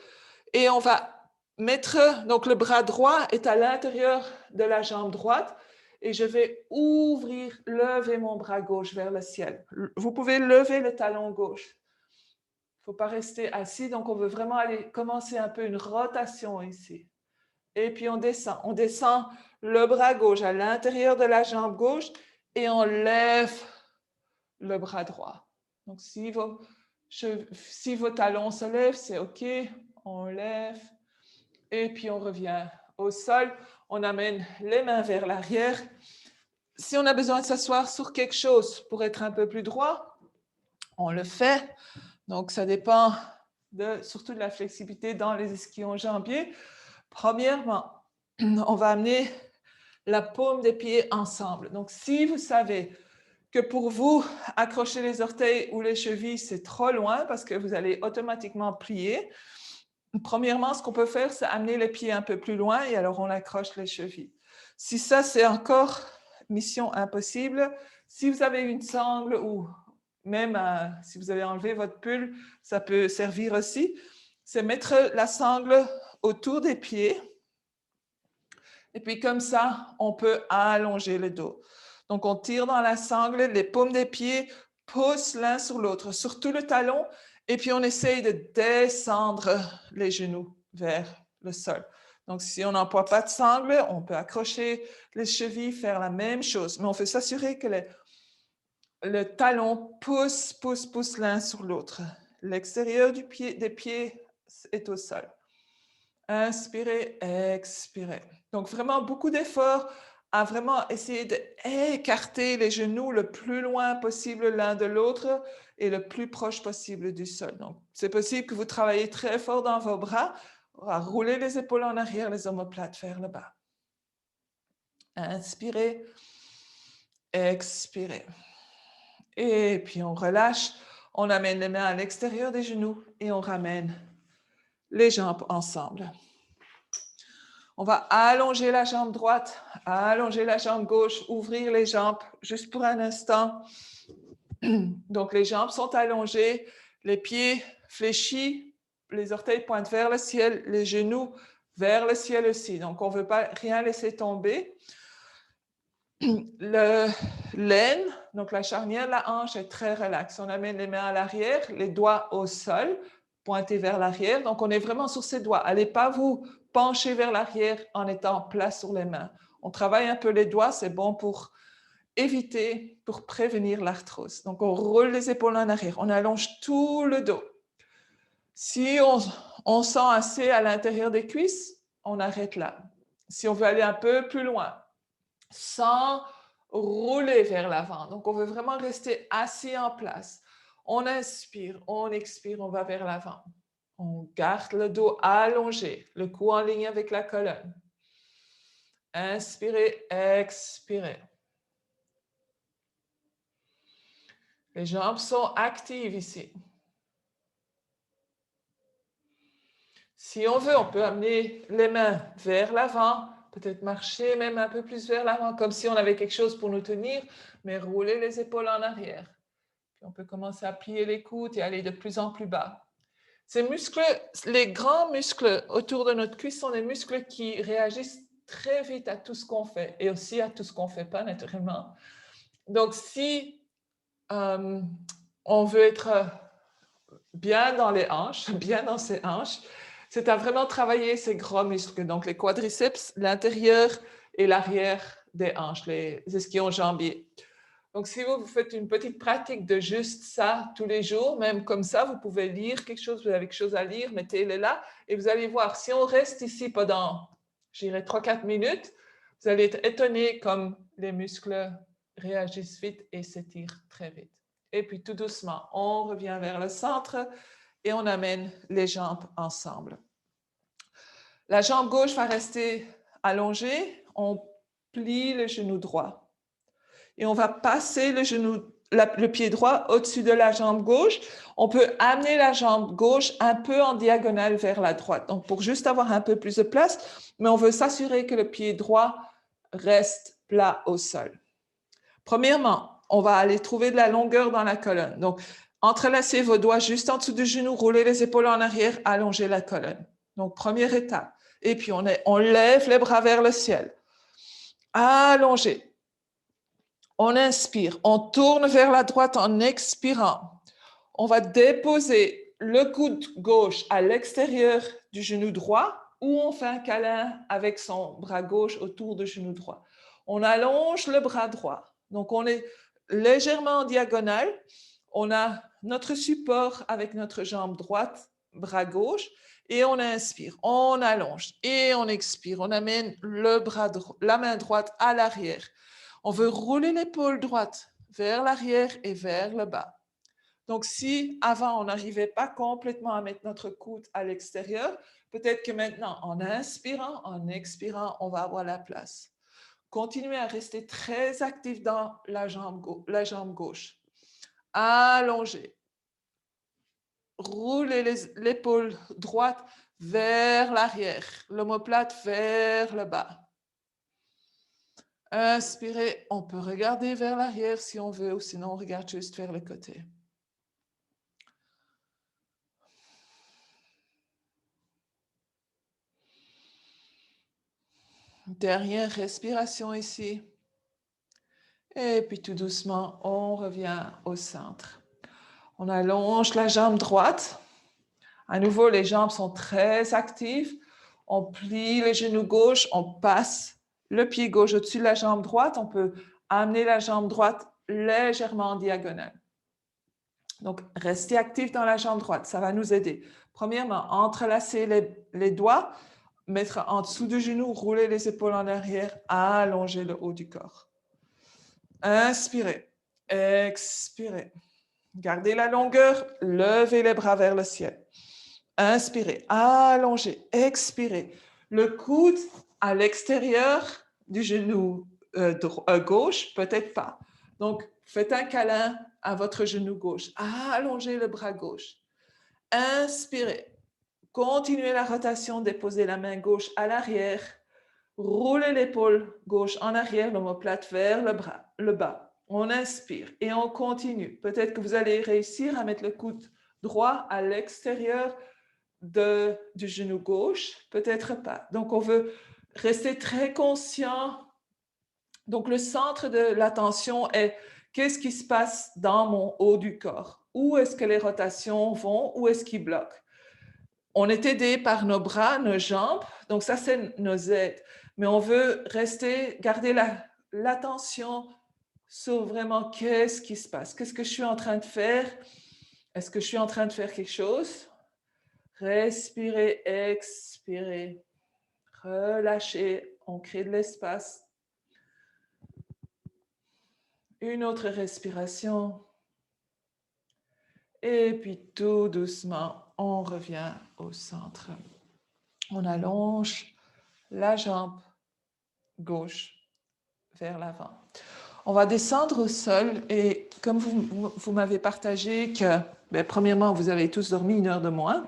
et on va mettre, donc le bras droit est à l'intérieur de la jambe droite et je vais lever mon bras gauche vers le ciel. Vous pouvez lever le talon gauche. Il ne faut pas rester assis, donc on veut vraiment aller commencer un peu une rotation ici. Et puis on descend le bras gauche à l'intérieur de la jambe gauche et on lève le bras droit. Donc, si vos talons se lèvent, c'est OK. On lève et puis on revient au sol. On amène les mains vers l'arrière. Si on a besoin de s'asseoir sur quelque chose pour être un peu plus droit, on le fait. Donc, ça dépend surtout de la flexibilité dans les ischio-jambiers. Premièrement, on va amener la paume des pieds ensemble. Donc, si vous savez que pour vous, accrocher les orteils ou les chevilles, c'est trop loin parce que vous allez automatiquement plier. Premièrement, ce qu'on peut faire, c'est amener les pieds un peu plus loin et alors on accroche les chevilles. Si ça, c'est encore mission impossible, si vous avez une sangle ou même si vous avez enlevé votre pull, ça peut servir aussi, c'est mettre la sangle autour des pieds et puis comme ça, on peut allonger le dos. Donc, on tire dans la sangle, les paumes des pieds poussent l'un sur l'autre, surtout le talon, et puis on essaye de descendre les genoux vers le sol. Donc, si on n'emploie pas de sangle, on peut accrocher les chevilles, faire la même chose, mais on fait s'assurer que le talon pousse l'un sur l'autre. L'extérieur des pieds est au sol. Inspirez, expirez. Donc, vraiment beaucoup d'efforts à vraiment essayer d'écarter les genoux le plus loin possible l'un de l'autre et le plus proche possible du sol. Donc, c'est possible que vous travaillez très fort dans vos bras, à rouler les épaules en arrière, les omoplates vers le bas. Inspirez, expirez. Et puis, on relâche, on amène les mains à l'extérieur des genoux et on ramène les jambes ensemble. On va allonger la jambe droite, allonger la jambe gauche, ouvrir les jambes juste pour un instant. Donc, les jambes sont allongées, les pieds fléchis, les orteils pointent vers le ciel, les genoux vers le ciel aussi. Donc, on ne veut pas rien laisser tomber. L'aine, donc la charnière de la hanche est très relaxe. On amène les mains à l'arrière, les doigts au sol, pointés vers l'arrière. Donc, on est vraiment sur ces doigts. Allez pas vous pencher vers l'arrière en étant plat sur les mains. On travaille un peu les doigts, c'est bon pour prévenir l'arthrose. Donc, on roule les épaules en arrière, on allonge tout le dos. Si on sent assez à l'intérieur des cuisses, on arrête là. Si on veut aller un peu plus loin, sans rouler vers l'avant. Donc, on veut vraiment rester assis en place. On inspire, on expire, on va vers l'avant. On garde le dos allongé, le cou en ligne avec la colonne. Inspirez, expirez. Les jambes sont actives ici. Si on veut, on peut amener les mains vers l'avant, peut-être marcher même un peu plus vers l'avant, comme si on avait quelque chose pour nous tenir, mais rouler les épaules en arrière. Puis on peut commencer à plier les coudes et aller de plus en plus bas. Ces muscles, les grands muscles autour de notre cuisse sont des muscles qui réagissent très vite à tout ce qu'on fait et aussi à tout ce qu'on ne fait pas naturellement. Donc, si on veut être bien dans les hanches, bien dans ses hanches, c'est à vraiment travailler ces gros muscles, donc les quadriceps, l'intérieur et l'arrière des hanches, les ischio-jambiers. Donc, si vous faites une petite pratique de juste ça tous les jours, même comme ça, vous pouvez lire quelque chose, vous avez quelque chose à lire, mettez-le là et vous allez voir. Si on reste ici pendant, je dirais, 3-4 minutes, vous allez être étonné comme les muscles réagissent vite et s'étirent très vite. Et puis, tout doucement, on revient vers le centre et on amène les jambes ensemble. La jambe gauche va rester allongée. On plie le genou droit. Et on va passer le pied droit au-dessus de la jambe gauche. On peut amener la jambe gauche un peu en diagonale vers la droite. Donc, pour juste avoir un peu plus de place, mais on veut s'assurer que le pied droit reste plat au sol. Premièrement, on va aller trouver de la longueur dans la colonne. Donc, entrelacez vos doigts juste en dessous du genou, roulez les épaules en arrière, allongez la colonne. Donc, première étape. Et puis, on lève les bras vers le ciel. Allongez. On inspire, on tourne vers la droite en expirant. On va déposer le coude gauche à l'extérieur du genou droit ou on fait un câlin avec son bras gauche autour du genou droit. On allonge le bras droit. Donc, on est légèrement en diagonale. On a notre support avec notre jambe droite, bras gauche, et on inspire, on allonge et on expire. On amène la main droite à l'arrière. On veut rouler l'épaule droite vers l'arrière et vers le bas. Donc, si avant, on n'arrivait pas complètement à mettre notre coude à l'extérieur, peut-être que maintenant, en inspirant, en expirant, on va avoir la place. Continuez à rester très actif dans la jambe gauche. Allongez. Roulez l'épaule droite vers l'arrière, l'omoplate vers le bas. Inspirez, on peut regarder vers l'arrière si on veut, ou sinon on regarde juste vers le côté. Dernière respiration ici. Et puis tout doucement, on revient au centre. On allonge la jambe droite. À nouveau, les jambes sont très actives. On plie le genou gauche, on passe le pied gauche au-dessus de la jambe droite. On peut amener la jambe droite légèrement en diagonale. Donc, restez actif dans la jambe droite, ça va nous aider. Premièrement, entrelacer les doigts, mettre en dessous du genou, rouler les épaules en arrière, allonger le haut du corps. Inspirez, expirez. Gardez la longueur, levez les bras vers le ciel. Inspirez, allongez, expirez. Le coude à l'extérieur du genou gauche, peut-être pas. Donc, faites un câlin à votre genou gauche. Allongez le bras gauche. Inspirez. Continuez la rotation, déposez la main gauche à l'arrière. Roulez l'épaule gauche en arrière, l'omoplate vers le bas. On inspire et on continue. Peut-être que vous allez réussir à mettre le coude droit à l'extérieur du genou gauche, peut-être pas. Donc, on veut rester très conscient. Donc, le centre de l'attention est qu'est-ce qui se passe dans mon haut du corps? Où est-ce que les rotations vont? Où est-ce qu'ils bloquent? On est aidé par nos bras, nos jambes. Donc, ça, c'est nos aides. Mais on veut garder l'attention sur vraiment qu'est-ce qui se passe? Qu'est-ce que je suis en train de faire? Est-ce que je suis en train de faire quelque chose? Respirez, expirez, relâchez, on crée de l'espace. Une autre respiration. Et puis tout doucement, on revient au centre. On allonge la jambe gauche vers l'avant. On va descendre au sol et comme vous m'avez partagé que, premièrement, vous avez tous dormi 1 heure de moins.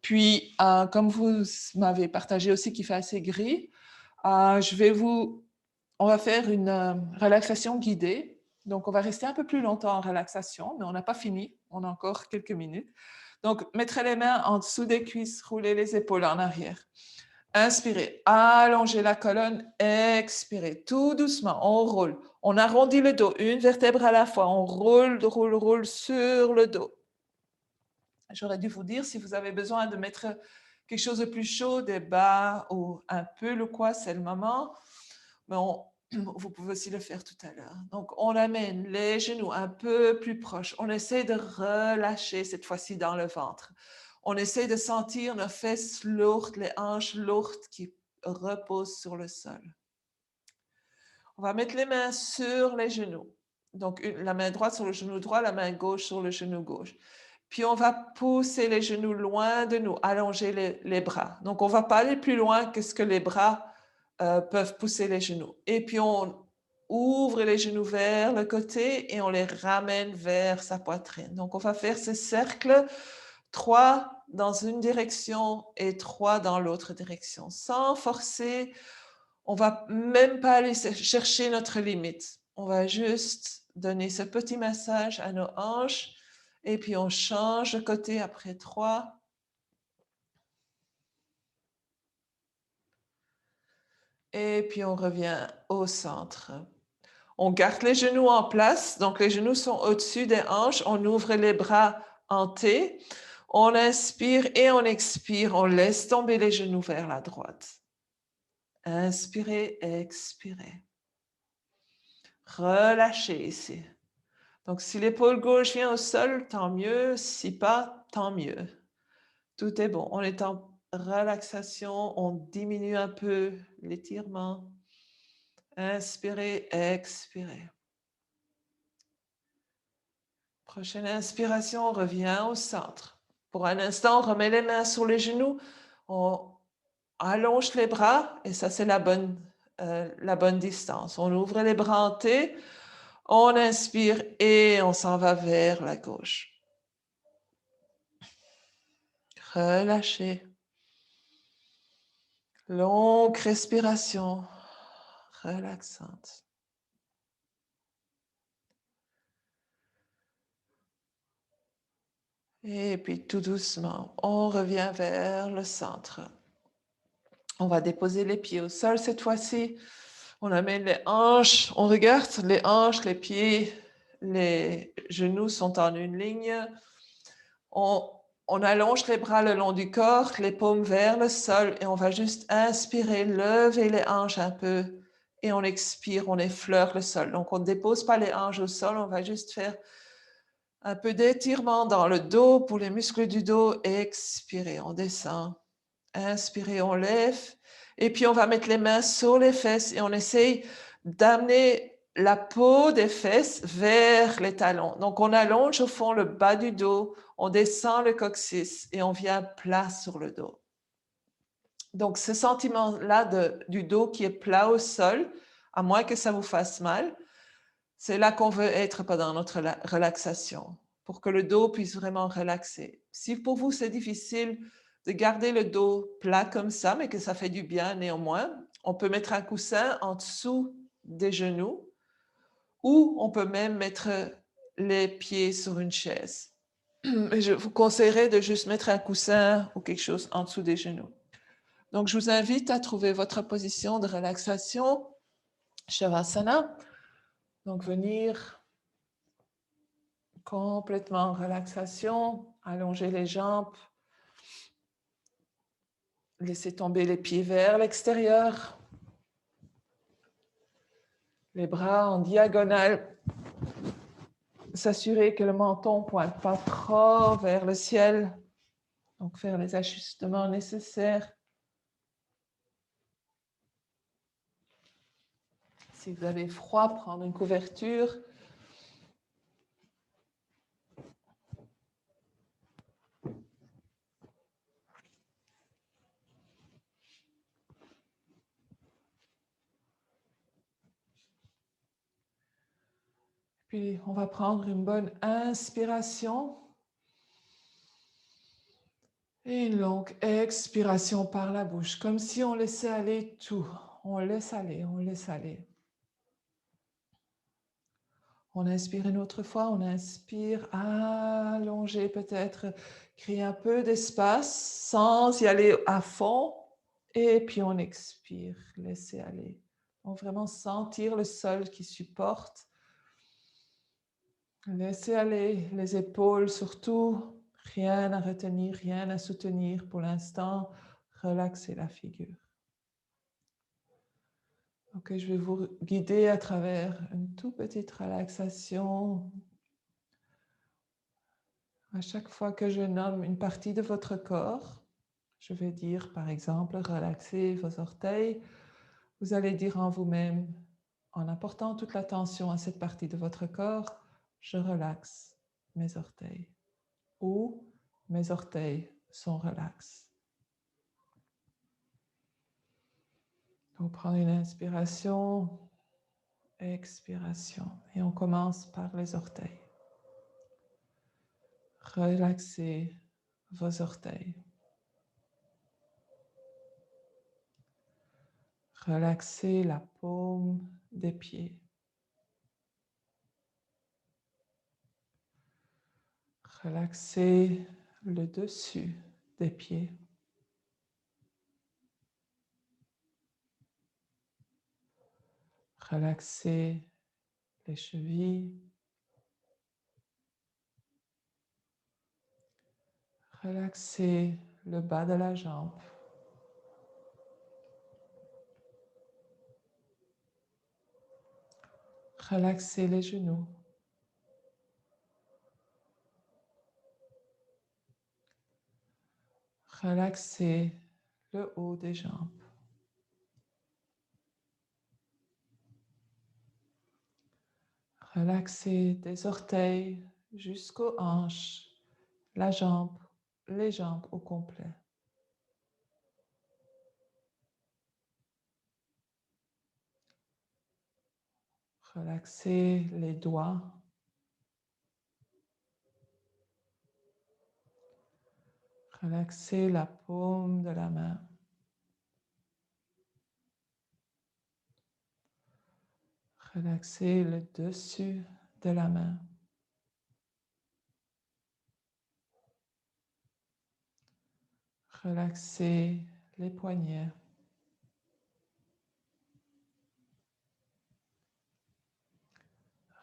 Puis, comme vous m'avez partagé aussi qu'il fait assez gris, On va faire une relaxation guidée. Donc, on va rester un peu plus longtemps en relaxation, mais on n'a pas fini. On a encore quelques minutes. Donc, mettre les mains en dessous des cuisses, rouler les épaules en arrière. Inspirez, allongez la colonne, expirez, tout doucement, on roule. On arrondit le dos, une vertèbre à la fois, on roule, roule, roule sur le dos. J'aurais dû vous dire, si vous avez besoin de mettre quelque chose de plus chaud, des bas ou un peu le quoi, c'est le moment. Mais vous pouvez aussi le faire tout à l'heure. Donc, on amène les genoux un peu plus proches. On essaie de relâcher cette fois-ci dans le ventre. On essaie de sentir nos fesses lourdes, les hanches lourdes qui reposent sur le sol. On va mettre les mains sur les genoux. Donc, la main droite sur le genou droit, la main gauche sur le genou gauche. Puis, on va pousser les genoux loin de nous, allonger les bras. Donc, on ne va pas aller plus loin que ce que les bras peuvent pousser les genoux. Et puis, on ouvre les genoux vers le côté et on les ramène vers sa poitrine. Donc, on va faire ce cercle, 3 dans une direction et 3 dans l'autre direction, sans forcer. On ne va même pas aller chercher notre limite. On va juste donner ce petit massage à nos hanches et puis on change de côté après 3. Et puis on revient au centre. On garde les genoux en place, donc les genoux sont au-dessus des hanches. On ouvre les bras en T. On inspire et on expire. On laisse tomber les genoux vers la droite. Inspirez, expirez. Relâchez ici. Donc, si l'épaule gauche vient au sol, tant mieux. Si pas, tant mieux. Tout est bon. On est en relaxation. On diminue un peu l'étirement. Inspirez, expirez. Prochaine inspiration, on revient au centre. Pour un instant, on remet les mains sur les genoux. On allonge les bras et ça, c'est la bonne distance. On ouvre les bras en T. On inspire et on s'en va vers la gauche. Relâchez. Longue respiration relaxante. Et puis tout doucement, on revient vers le centre. On va déposer les pieds au sol cette fois-ci. On amène les hanches, on regarde les hanches, les pieds, les genoux sont en une ligne. On allonge les bras le long du corps, les paumes vers le sol et on va juste inspirer, lever les hanches un peu et on expire, on effleure le sol. Donc on ne dépose pas les hanches au sol, on va juste faire un peu d'étirement dans le dos pour les muscles du dos. Expirez, on descend. Inspirez, on lève. Et puis on va mettre les mains sur les fesses et on essaye d'amener la peau des fesses vers les talons. Donc on allonge au fond le bas du dos, on descend le coccyx et on vient plat sur le dos. Donc ce sentiment-là du dos qui est plat au sol, à moins que ça vous fasse mal, c'est là qu'on veut être pendant notre relaxation, pour que le dos puisse vraiment relaxer. Si pour vous c'est difficile de garder le dos plat comme ça, mais que ça fait du bien néanmoins, on peut mettre un coussin en dessous des genoux ou on peut même mettre les pieds sur une chaise. Je vous conseillerais de juste mettre un coussin ou quelque chose en dessous des genoux. Donc, je vous invite à trouver votre position de relaxation, Shavasana. Donc, venir complètement en relaxation, allonger les jambes, laisser tomber les pieds vers l'extérieur, les bras en diagonale, s'assurer que le menton ne pointe pas trop vers le ciel, donc faire les ajustements nécessaires. Si vous avez froid, prendre une couverture. Puis, on va prendre une bonne inspiration et une longue expiration par la bouche, comme si on laissait aller tout. On laisse aller, on laisse aller. On inspire une autre fois, on inspire, allonger peut-être, créer un peu d'espace sans y aller à fond. Et puis on expire, laisser aller. Donc vraiment sentir le sol qui supporte. Laissez aller les épaules surtout. Rien à retenir, rien à soutenir pour l'instant. Relaxez la figure. Ok, je vais vous guider à travers une toute petite relaxation. À chaque fois que je nomme une partie de votre corps, je vais dire par exemple, relaxez vos orteils. Vous allez dire en vous-même, en apportant toute l'attention à cette partie de votre corps, je relaxe mes orteils. Ou mes orteils sont relax. Donc, prendre une inspiration, expiration. Et on commence par les orteils. Relaxez vos orteils. Relaxez la paume des pieds. Relaxez le dessus des pieds. Relaxez les chevilles. Relaxez le bas de la jambe. Relaxez les genoux. Relaxez le haut des jambes. Relaxez des orteils jusqu'aux hanches, la jambe, les jambes au complet. Relaxez les doigts. Relaxez la paume de la main. Relaxez le dessus de la main. Relaxez les poignets.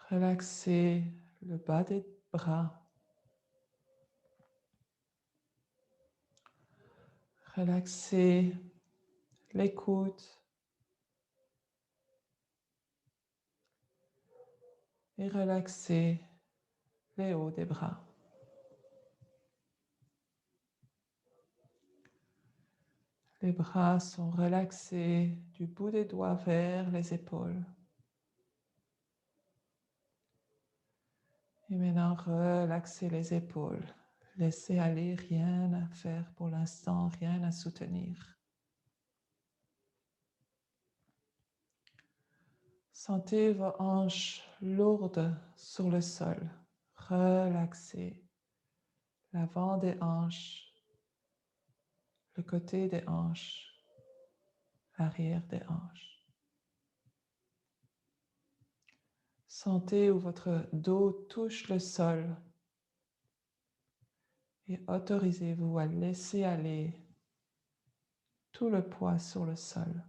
Relaxez le bas des bras. Relaxez les coudes. Et relaxez les hauts des bras. Les bras sont relaxés du bout des doigts vers les épaules. Et maintenant, relaxez les épaules. Laissez aller, rien à faire pour l'instant, rien à soutenir. Sentez vos hanches lourdes sur le sol. Relaxez l'avant des hanches, le côté des hanches, l'arrière des hanches. Sentez où votre dos touche le sol et autorisez-vous à laisser aller tout le poids sur le sol.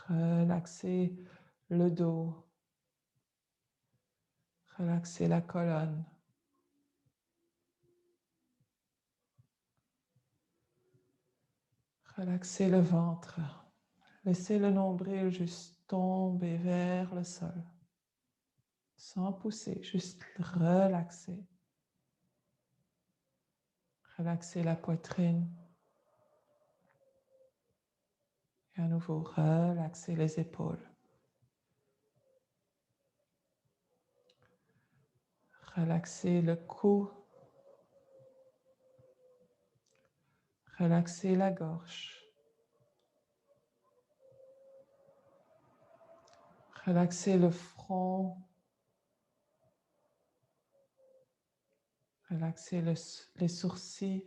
Relaxez le dos. Relaxez la colonne. Relaxez le ventre. Laissez le nombril juste tomber vers le sol. Sans pousser, juste relaxer. Relaxez la poitrine. Et à nouveau, relaxez les épaules. Relaxez le cou. Relaxez la gorge. Relaxez le front. Relaxez les sourcils.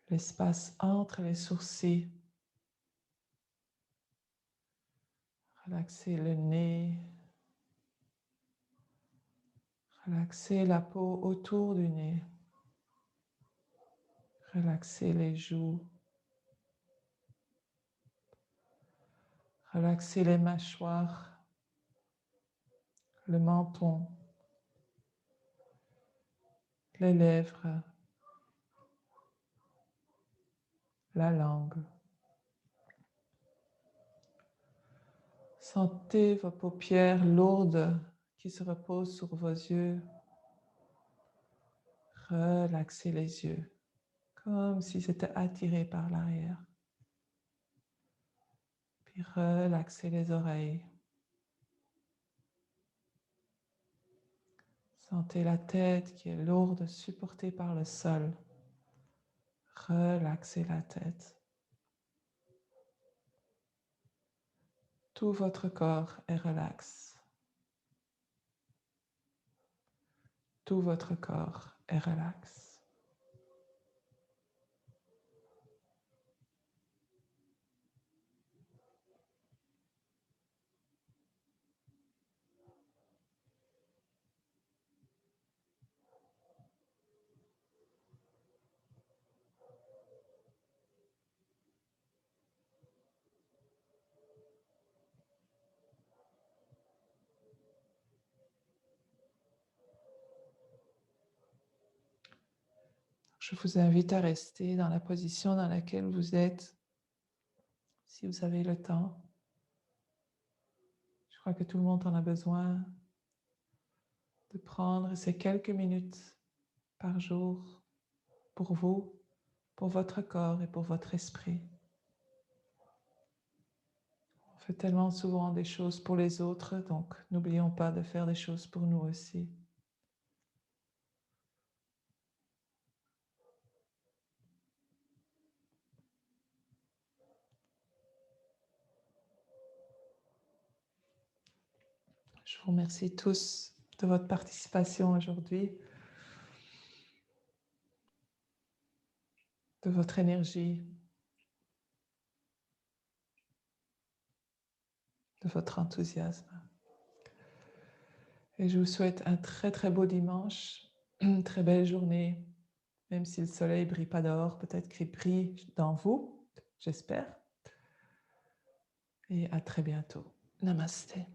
L'espace entre les sourcils. Relaxez le nez. Relaxez la peau autour du nez. Relaxez les joues. Relaxez les mâchoires, le menton, les lèvres, la langue. Sentez vos paupières lourdes qui se reposent sur vos yeux. Relaxez les yeux, comme si c'était attiré par l'arrière. Puis relaxez les oreilles. Sentez la tête qui est lourde, supportée par le sol. Relaxez la tête. Tout votre corps est relax. Tout votre corps est relax. Je vous invite à rester dans la position dans laquelle vous êtes, si vous avez le temps. Je crois que tout le monde en a besoin de prendre ces quelques minutes par jour pour vous, pour votre corps et pour votre esprit. On fait tellement souvent des choses pour les autres, donc n'oublions pas de faire des choses pour nous aussi. Je vous remercie tous de votre participation aujourd'hui, de votre énergie, de votre enthousiasme. Et je vous souhaite un très très beau dimanche, une très belle journée, même si le soleil ne brille pas dehors, peut-être qu'il brille dans vous, j'espère. Et à très bientôt. Namasté.